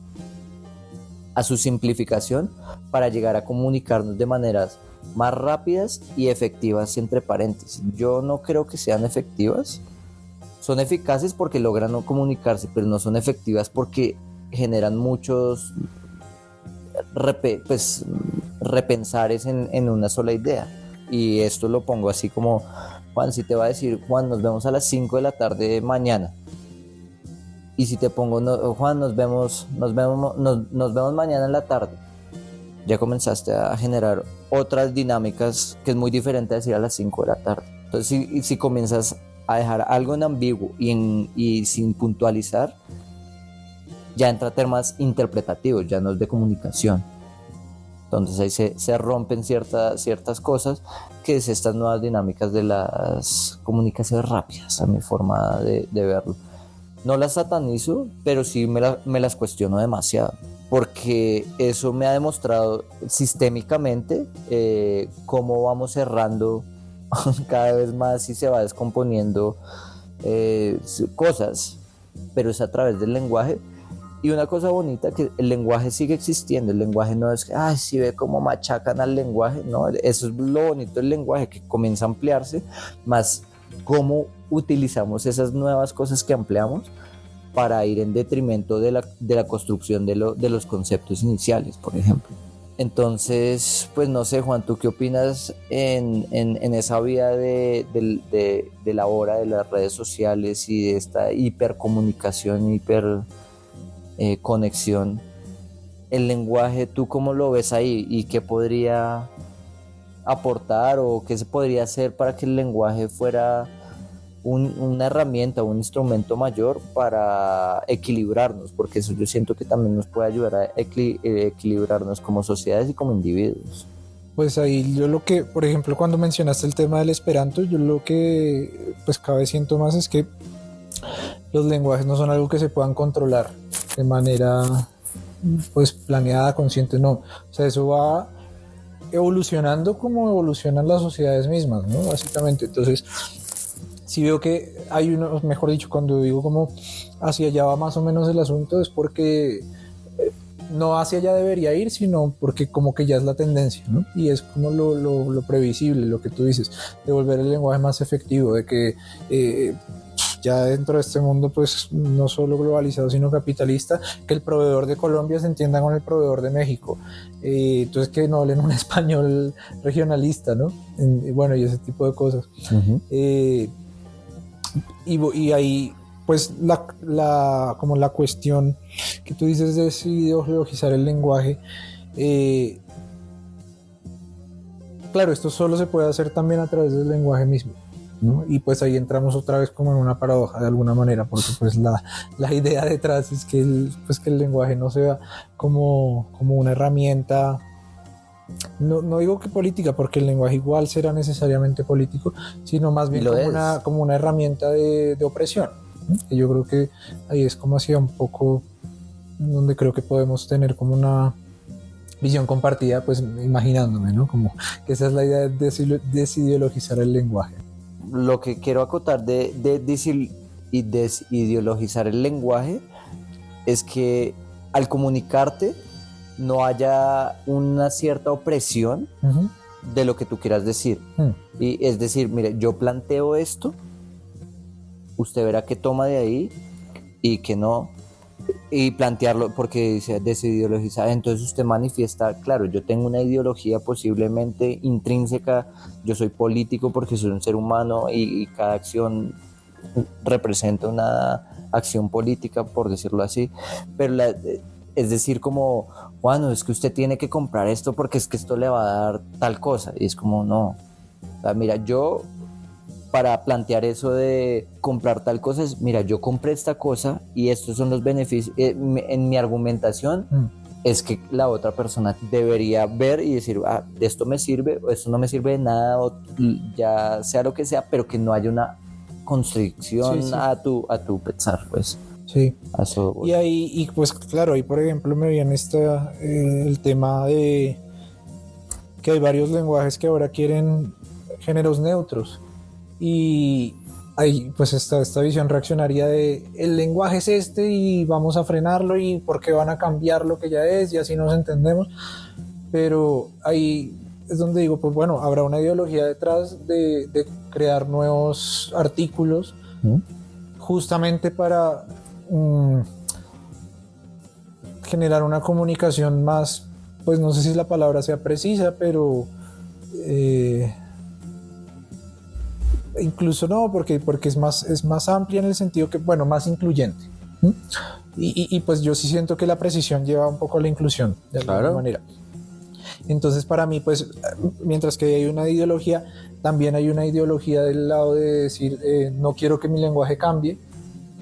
C: a su simplificación para llegar a comunicarnos de maneras más rápidas y efectivas, entre paréntesis. Yo no creo que sean efectivas. Son eficaces porque logran no comunicarse, pero no son efectivas porque generan muchos repensares en una sola idea. Y esto lo pongo así como, Juan, si te va a decir, Juan, nos vemos a las 5 de la tarde mañana. Y si te pongo, no, Juan, nos vemos mañana en la tarde. Ya comenzaste a generar otras dinámicas que es muy diferente a decir a las 5 de la tarde. Entonces, si comienzas a dejar algo en ambiguo y sin puntualizar, ya entra temas interpretativos, ya no es de comunicación. Entonces ahí se rompen ciertas cosas, que es estas nuevas dinámicas de las comunicaciones rápidas, a mi forma de verlo. No las satanizo, pero sí me las cuestiono demasiado, porque eso me ha demostrado sistémicamente cómo vamos cerrando cada vez más y se va descomponiendo cosas, pero es a través del lenguaje. Y una cosa bonita, que el lenguaje sigue existiendo. El lenguaje no es que, ay, si ve cómo machacan al lenguaje, no, eso es lo bonito del lenguaje, que comienza a ampliarse, más cómo utilizamos esas nuevas cosas que ampliamos para ir en detrimento de la construcción de los conceptos iniciales, por ejemplo. Entonces, pues no sé, Juan, ¿tú qué opinas en esa vía de la hora de las redes sociales y de esta hipercomunicación, conexión? El lenguaje, ¿tú cómo lo ves ahí? ¿Y qué podría aportar o qué se podría hacer para que el lenguaje fuera una herramienta, un instrumento mayor para equilibrarnos? Porque eso yo siento que también nos puede ayudar a equilibrarnos como sociedades y como individuos.
B: Pues ahí yo lo que, por ejemplo, cuando mencionaste el tema del esperanto, yo lo que pues cada vez siento más es que los lenguajes no son algo que se puedan controlar de manera pues planeada, consciente, no. O sea, eso va evolucionando como evolucionan las sociedades mismas, ¿no? Básicamente. Entonces, si veo que hay uno, mejor dicho, cuando digo como hacia allá va más o menos el asunto, es porque no hacia allá debería ir, sino porque como que ya es la tendencia, ¿no? Y es como lo previsible, lo que tú dices, de volver el lenguaje más efectivo, de que ya dentro de este mundo, pues no solo globalizado, sino capitalista, que el proveedor de Colombia se entienda con el proveedor de México. Entonces que no hablen un español regionalista, ¿no? Bueno, y ese tipo de cosas. Uh-huh. Y ahí, pues como la cuestión que tú dices de ideologizar el lenguaje, claro, esto solo se puede hacer también a través del lenguaje mismo, ¿no? Y pues ahí entramos otra vez como en una paradoja de alguna manera, porque pues la idea detrás es que el lenguaje no sea como una herramienta, no digo que política, porque el lenguaje igual será necesariamente político, sino más bien como una herramienta de opresión, ¿no? Y yo creo que ahí es como hacia un poco donde creo que podemos tener como una visión compartida, pues imaginándome, ¿no? Como que esa es la idea de desideologizar el lenguaje.
C: Lo que quiero acotar de desideologizar el lenguaje es que al comunicarte no haya una cierta opresión uh-huh. de lo que tú quieras decir. Y es decir, mire, yo planteo esto, usted verá qué toma de ahí y qué no, y plantearlo, porque dice desideologizar, entonces usted manifiesta, claro, yo tengo una ideología posiblemente intrínseca, yo soy político porque soy un ser humano y cada acción representa una acción política, por decirlo así, pero es decir, como, bueno, es que usted tiene que comprar esto porque es que esto le va a dar tal cosa, y es como, no, o sea, mira, yo para plantear eso de comprar tal cosa es, mira, yo compré esta cosa y estos son los beneficios, en mi argumentación es que la otra persona debería ver y decir, esto me sirve, o esto no me sirve de nada, o ya sea lo que sea, pero que no haya una constricción sí. a tu pensar, pues.
B: Sí.
C: Eso,
B: y ahí, y pues claro, ahí por ejemplo me viene el tema de que hay varios lenguajes que ahora quieren géneros neutros. y ahí pues esta visión reaccionaria de el lenguaje es este y vamos a frenarlo y por qué van a cambiar lo que ya es y así nos entendemos, pero ahí es donde digo, pues bueno, habrá una ideología detrás de crear nuevos artículos justamente para generar una comunicación más, pues no sé si la palabra sea precisa, pero incluso no, porque es más amplia en el sentido que, bueno, más incluyente. Y pues yo sí siento que la precisión lleva un poco a la inclusión, de alguna manera. Entonces para mí, pues, mientras que hay una ideología, también hay una ideología del lado de decir, no quiero que mi lenguaje cambie,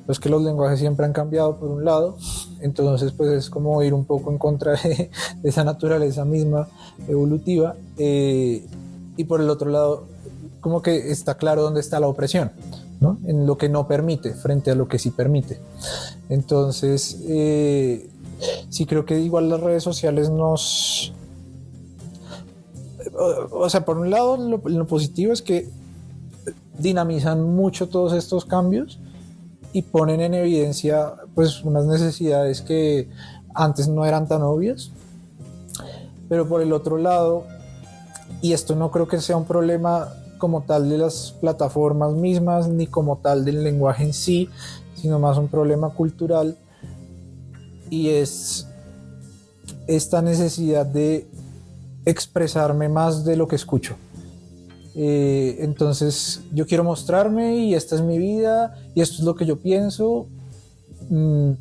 B: pues que los lenguajes siempre han cambiado por un lado, entonces pues es como ir un poco en contra de esa naturaleza misma evolutiva, y por el otro lado, como que está claro dónde está la opresión, ¿no? En lo que no permite frente a lo que sí permite. Entonces, sí creo que igual las redes sociales nos... O sea, por un lado, lo positivo es que dinamizan mucho todos estos cambios y ponen en evidencia pues unas necesidades que antes no eran tan obvias. Pero por el otro lado, y esto no creo que sea un problema como tal de las plataformas mismas, ni como tal del lenguaje en sí, sino más un problema cultural, y es esta necesidad de expresarme más de lo que escucho. Entonces yo quiero mostrarme y esta es mi vida y esto es lo que yo pienso,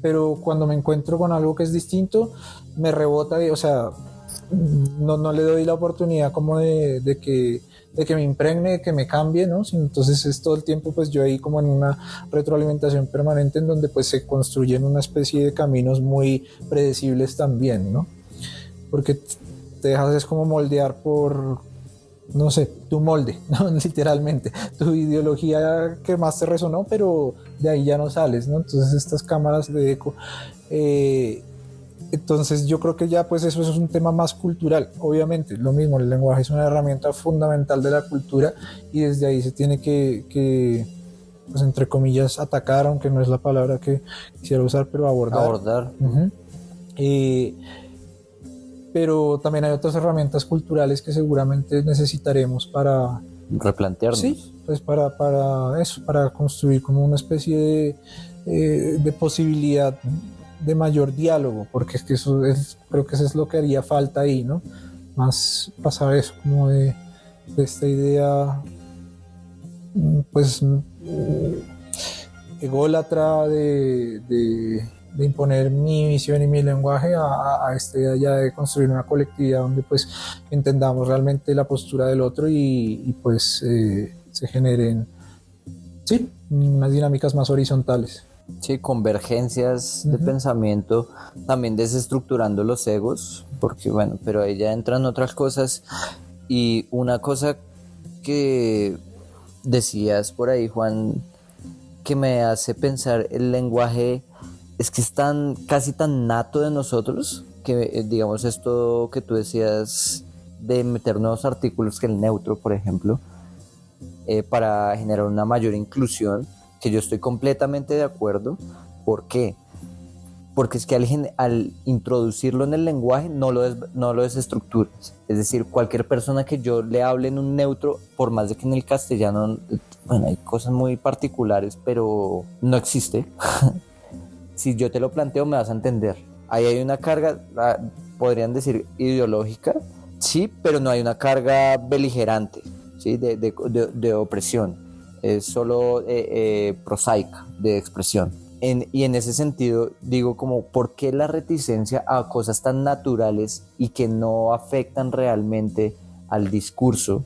B: pero cuando me encuentro con algo que es distinto me rebota, o sea, no le doy la oportunidad como de que me impregne, de que me cambie, ¿no? Entonces es todo el tiempo pues yo ahí como en una retroalimentación permanente en donde pues se construyen una especie de caminos muy predecibles también, ¿no? Porque te dejas es como moldear por, no sé, tu molde, ¿no? Literalmente, tu ideología que más te resonó, pero de ahí ya no sales, ¿no? Entonces estas cámaras de eco, entonces yo creo que ya pues eso es un tema más cultural, obviamente, lo mismo, el lenguaje es una herramienta fundamental de la cultura y desde ahí se tiene que pues entre comillas, atacar, aunque no es la palabra que quisiera usar, pero abordar. Pero también hay otras herramientas culturales que seguramente necesitaremos para
C: replantearnos.
B: Sí, pues para eso, para construir como una especie de posibilidad de mayor diálogo, porque es que creo que eso es lo que haría falta ahí, ¿no? Más pasar eso, como de esta idea, pues, ególatra de imponer mi visión y mi lenguaje a esta idea ya de construir una colectividad donde pues entendamos realmente la postura del otro y pues se generen unas dinámicas más horizontales.
C: Sí, convergencias de pensamiento, también desestructurando los egos, porque bueno, pero ahí ya entran otras cosas. Y una cosa que decías por ahí, Juan, que me hace pensar, el lenguaje es que es casi tan nato de nosotros, que digamos esto que tú decías de meter nuevos artículos, que el neutro, por ejemplo, para generar una mayor inclusión, que yo estoy completamente de acuerdo. ¿Por qué? Porque es que al introducirlo en el lenguaje no lo desestructuras. Es decir, cualquier persona que yo le hable en un neutro, por más de que en el castellano, bueno, hay cosas muy particulares, pero no existe. Si yo te lo planteo, me vas a entender. Ahí hay una carga, podrían decir ideológica, sí, pero no hay una carga beligerante, ¿sí? de opresión. Es solo prosaica, de expresión. Y en ese sentido digo como, ¿por qué la reticencia a cosas tan naturales y que no afectan realmente al discurso?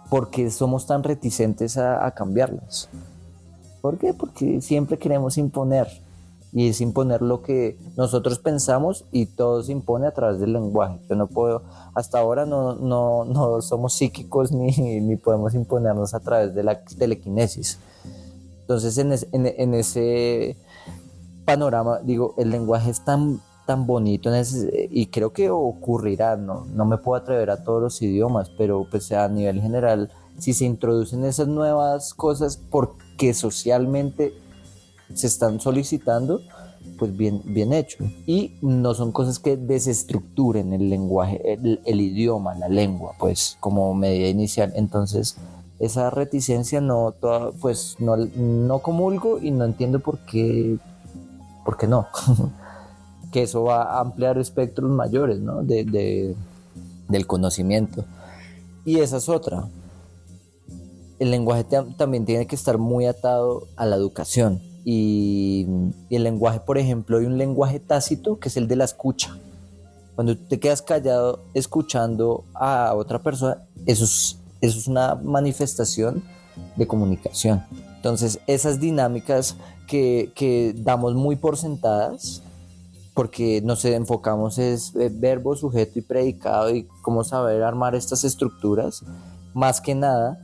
C: ¿Por qué somos tan reticentes a cambiarlas? ¿Por qué? Porque siempre queremos imponer, y es imponer lo que nosotros pensamos, y todo se impone a través del lenguaje. Yo no puedo, hasta ahora no somos psíquicos ni podemos imponernos a través de la telequinesis. Entonces en ese panorama digo, el lenguaje es tan bonito y creo que ocurrirá, no me puedo atrever a todos los idiomas, pero pues a nivel general si se introducen esas nuevas cosas porque socialmente se están solicitando, pues bien hecho. Y no son cosas que desestructuren el lenguaje, el idioma, la lengua, pues como medida inicial. Entonces, esa reticencia pues no comulgo y no entiendo por qué no. Que eso va a ampliar espectros mayores, ¿no? Del conocimiento. Y esa es otra. El lenguaje también tiene que estar muy atado a la educación. Y el lenguaje, por ejemplo, hay un lenguaje tácito que es el de la escucha. Cuando tú te quedas callado escuchando a otra persona, eso es una manifestación de comunicación. Entonces, esas dinámicas que damos muy por sentadas, porque nos enfocamos es verbo, sujeto y predicado y cómo saber armar estas estructuras, más que nada,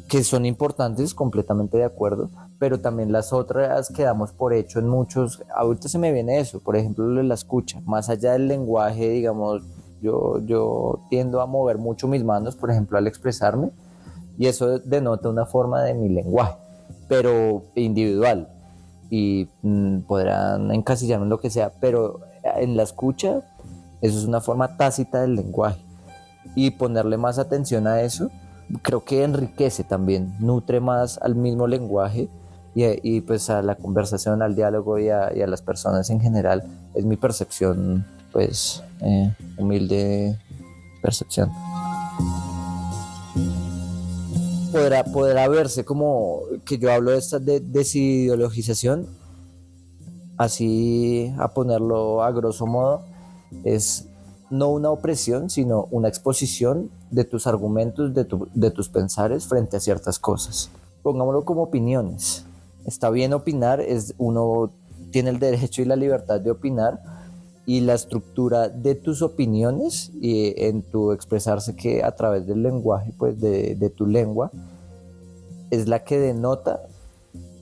C: que son importantes, completamente de acuerdo, pero también las otras que damos por hecho en muchos. Ahorita se me viene eso, por ejemplo, lo de la escucha, más allá del lenguaje, digamos, yo tiendo a mover mucho mis manos, por ejemplo, al expresarme, y eso denota una forma de mi lenguaje, pero individual, y podrán encasillarme en lo que sea, pero en la escucha eso es una forma tácita del lenguaje, y ponerle más atención a eso creo que enriquece también, nutre más al mismo lenguaje y pues a la conversación, al diálogo y a las personas en general. Es mi percepción, pues humilde percepción. Podrá verse como que yo hablo de esta desideologización, así a ponerlo a grosso modo, es no una opresión, sino una exposición de tus argumentos, de tus pensares frente a ciertas cosas. Pongámoslo como opiniones. Está bien opinar, uno tiene el derecho y la libertad de opinar, y la estructura de tus opiniones y en tu expresarse, que a través del lenguaje, pues de tu lengua, es la que denota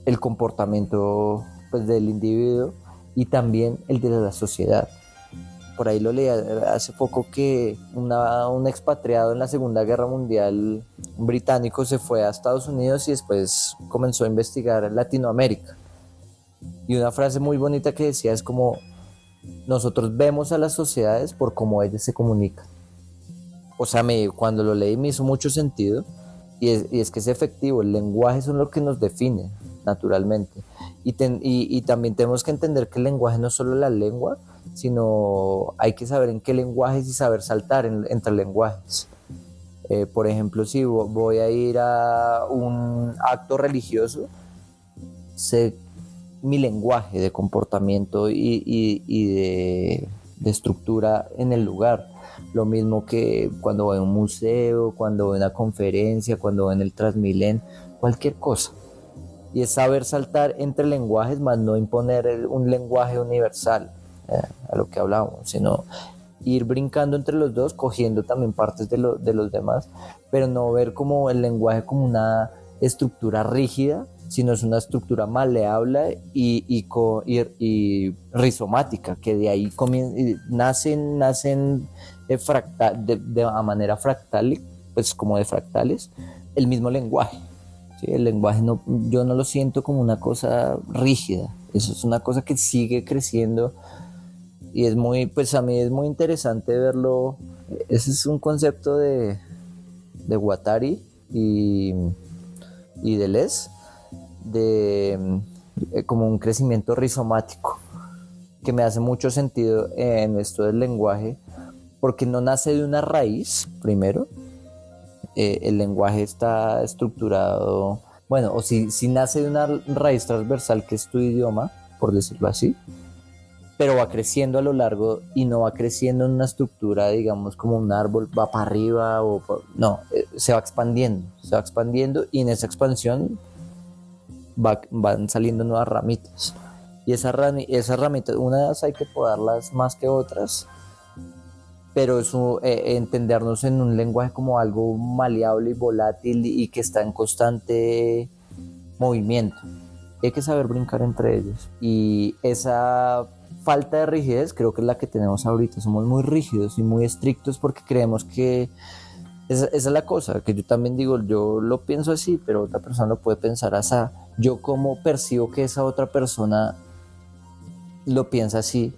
C: el comportamiento, pues, del individuo y también el de la sociedad. Por ahí lo leí hace poco que un expatriado en la Segunda Guerra Mundial, un británico, se fue a Estados Unidos y después comenzó a investigar Latinoamérica. Y una frase muy bonita que decía es como: nosotros vemos a las sociedades por cómo ellas se comunican. O sea, cuando lo leí me hizo mucho sentido, y es que es efectivo, el lenguaje es lo que nos define naturalmente. Y también tenemos que entender que el lenguaje no es solo la lengua, sino hay que saber en qué lenguajes y saber saltar entre lenguajes. Por ejemplo, si voy a ir a un acto religioso, sé mi lenguaje de comportamiento y de estructura en el lugar. Lo mismo que cuando voy a un museo, cuando voy a una conferencia, cuando voy en el Transmilenio, cualquier cosa. Y es saber saltar entre lenguajes, más no imponer un lenguaje universal, a lo que hablamos, sino ir brincando entre los dos, cogiendo también partes de los demás, pero no ver como el lenguaje como una estructura rígida, sino es una estructura maleable y rizomática, que de ahí nacen a manera fractal, pues como de fractales, el mismo lenguaje. ¿Sí? El lenguaje yo no lo siento como una cosa rígida, eso es una cosa que sigue creciendo, y pues a mí es muy interesante verlo. Ese es un concepto de Guattari y Deleuze, como un crecimiento rizomático, que me hace mucho sentido en esto del lenguaje, porque no nace de una raíz primero. El lenguaje está estructurado, bueno, o si nace de una raíz transversal que es tu idioma, por decirlo así, pero va creciendo a lo largo y no va creciendo en una estructura, digamos, como un árbol, va para arriba no, se va expandiendo y en esa expansión van saliendo nuevas ramitas. Y esas ramitas, unas hay que podarlas más que otras, pero eso, entendernos en un lenguaje como algo maleable y volátil y que está en constante movimiento. Hay que saber brincar entre ellos. Y esa falta de rigidez creo que es la que tenemos ahorita. Somos muy rígidos y muy estrictos porque creemos que esa es la cosa, que yo también digo, yo lo pienso así, pero otra persona lo puede pensar así. Yo cómo percibo que esa otra persona lo piensa así,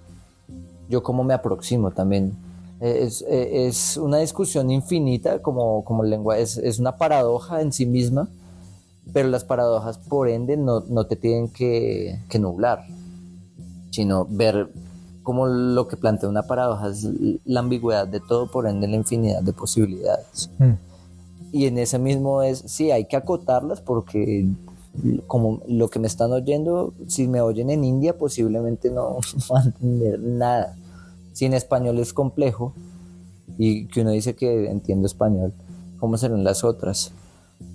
C: yo cómo me aproximo también. Es una discusión infinita, como el lenguaje, es una paradoja en sí misma, pero las paradojas por ende no te tienen que nublar, sino ver como lo que plantea una paradoja es la ambigüedad de todo, por ende la infinidad de posibilidades. Y en ese mismo sí, hay que acotarlas porque como lo que me están oyendo, si me oyen en India posiblemente no van a entender nada. Si en español es complejo y que uno dice que entiendo español, ¿cómo serán las otras?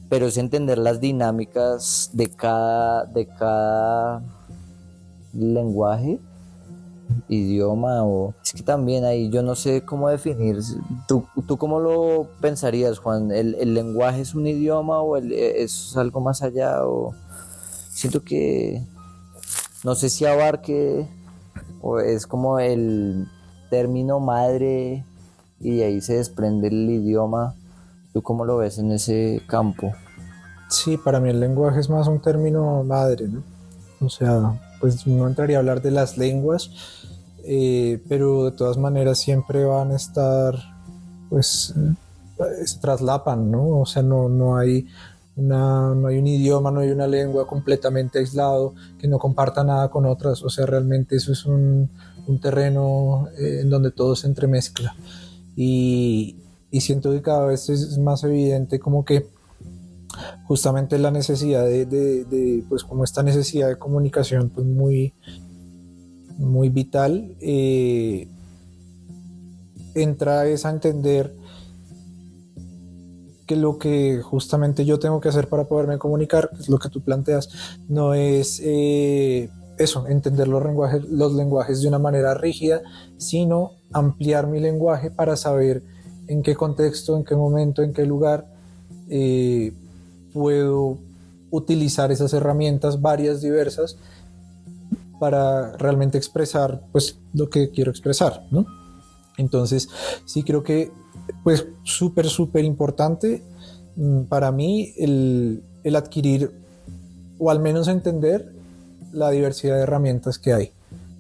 C: Pero es entender las dinámicas de cada lenguaje, idioma, o es que también ahí yo no sé cómo definir. ¿Tú cómo lo pensarías, Juan? ¿El lenguaje es un idioma o es algo más allá? O siento que no sé si abarque o es como el término madre y de ahí se desprende el idioma. ¿Tú cómo lo ves en ese campo?
B: Sí, para mí el lenguaje es más un término madre, ¿no? O sea, pues no entraría a hablar de las lenguas, pero de todas maneras siempre van a estar, pues, se traslapan, ¿no? O sea, no hay no hay un idioma, no hay una lengua completamente aislado que no comparta nada con otras. O sea, realmente eso es un terreno en donde todo se entremezcla. Y siento que cada vez es más evidente como que justamente la necesidad pues como esta necesidad de comunicación pues muy vital, entra es a entender que lo que justamente yo tengo que hacer para poderme comunicar, es lo que tú planteas, no es eso, entender los lenguajes de una manera rígida, sino ampliar mi lenguaje para saber en qué contexto, en qué momento, en qué lugar puedo utilizar esas herramientas varias, diversas, para realmente expresar pues lo que quiero expresar, ¿no? Entonces sí creo que pues súper importante para mí el adquirir o al menos entender la diversidad de herramientas que hay,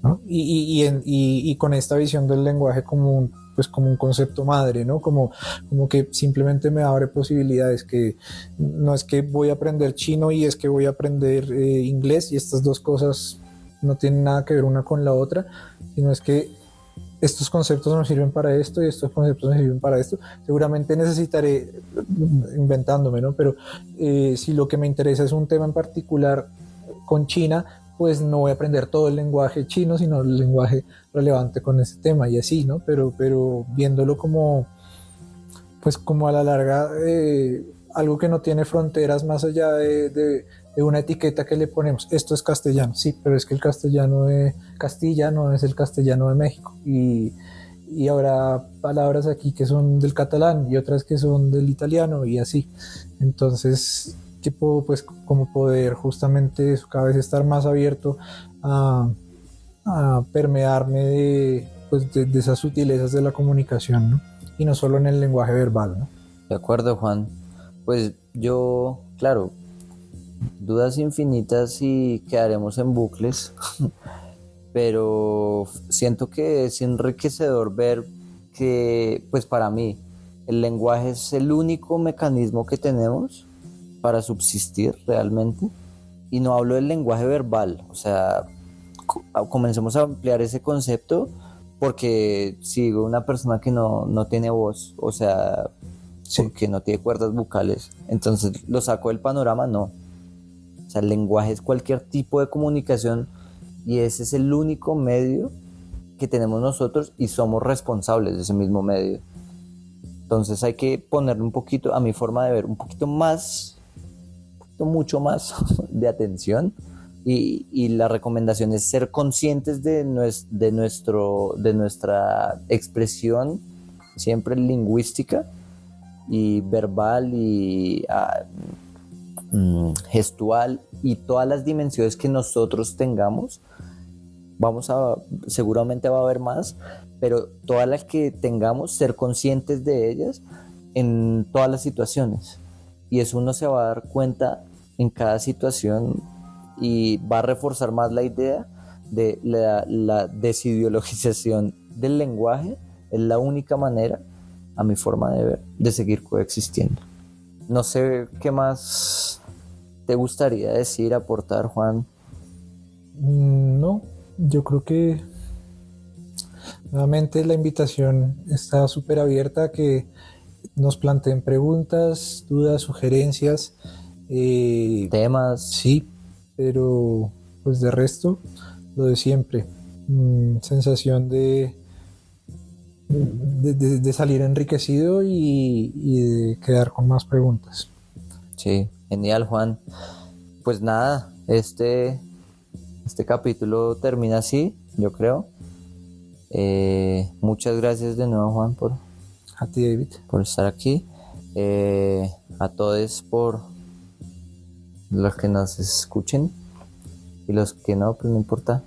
B: ¿no? Y con esta visión del lenguaje como pues como un concepto madre, ¿no? Como que simplemente me abre posibilidades, que no es que voy a aprender chino y es que voy a aprender inglés, y estas dos cosas no tienen nada que ver una con la otra, sino es que estos conceptos me sirven para esto y estos conceptos me sirven para esto. Seguramente necesitaré, inventándome, ¿no? Pero si lo que me interesa es un tema en particular con China, pues no voy a aprender todo el lenguaje chino, sino el lenguaje relevante con ese tema y así, ¿no? Pero viéndolo como, pues como a la larga, algo que no tiene fronteras más allá de una etiqueta que le ponemos. Esto es castellano, sí, pero es que el castellano de Castilla no es el castellano de México. Y habrá palabras aquí que son del catalán y otras que son del italiano y así. Entonces, tipo, pues como poder justamente eso, cada vez estar más abierto a permearme de esas sutilezas de la comunicación, ¿no? Y no solo en el lenguaje verbal, ¿no?
C: De acuerdo, Juan. Pues yo, claro, dudas infinitas y quedaremos en bucles, pero siento que es enriquecedor ver que, pues para mí, el lenguaje es el único mecanismo que tenemos para subsistir realmente. Y no hablo del lenguaje verbal, o sea, comencemos a ampliar ese concepto, porque si una persona que no tiene voz, o sea, sí, porque no tiene cuerdas vocales, entonces lo saco del panorama, no. O sea, el lenguaje es cualquier tipo de comunicación y ese es el único medio que tenemos nosotros y somos responsables de ese mismo medio. Entonces hay que ponerle un poquito, a mi forma de ver, un poquito más, mucho más de atención, y la recomendación es ser conscientes de nuestra expresión, siempre lingüística y verbal y gestual, y todas las dimensiones que nosotros tengamos. Seguramente va a haber más, pero todas las que tengamos, ser conscientes de ellas en todas las situaciones. Y eso uno se va a dar cuenta en cada situación y va a reforzar más la idea de la desideologización del lenguaje. Es la única manera, a mi forma de ver, de seguir coexistiendo. No sé qué más te gustaría decir, aportar, Juan.
B: No, yo creo que nuevamente la invitación está súper abierta a que nos planteen preguntas, dudas, sugerencias.
C: Temas.
B: Sí, pero pues de resto, lo de siempre. Sensación de salir enriquecido y de quedar con más preguntas.
C: Sí, genial, Juan. Pues nada, este capítulo termina así, yo creo. Muchas gracias de nuevo, Juan,
B: A ti, David.
C: por estar aquí. A todos por los que nos escuchen y los que no, pues no importa.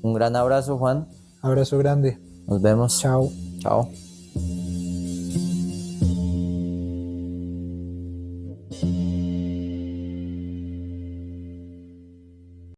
C: Un gran abrazo, Juan.
B: Abrazo grande.
C: Nos vemos.
B: Chao.
C: Chao.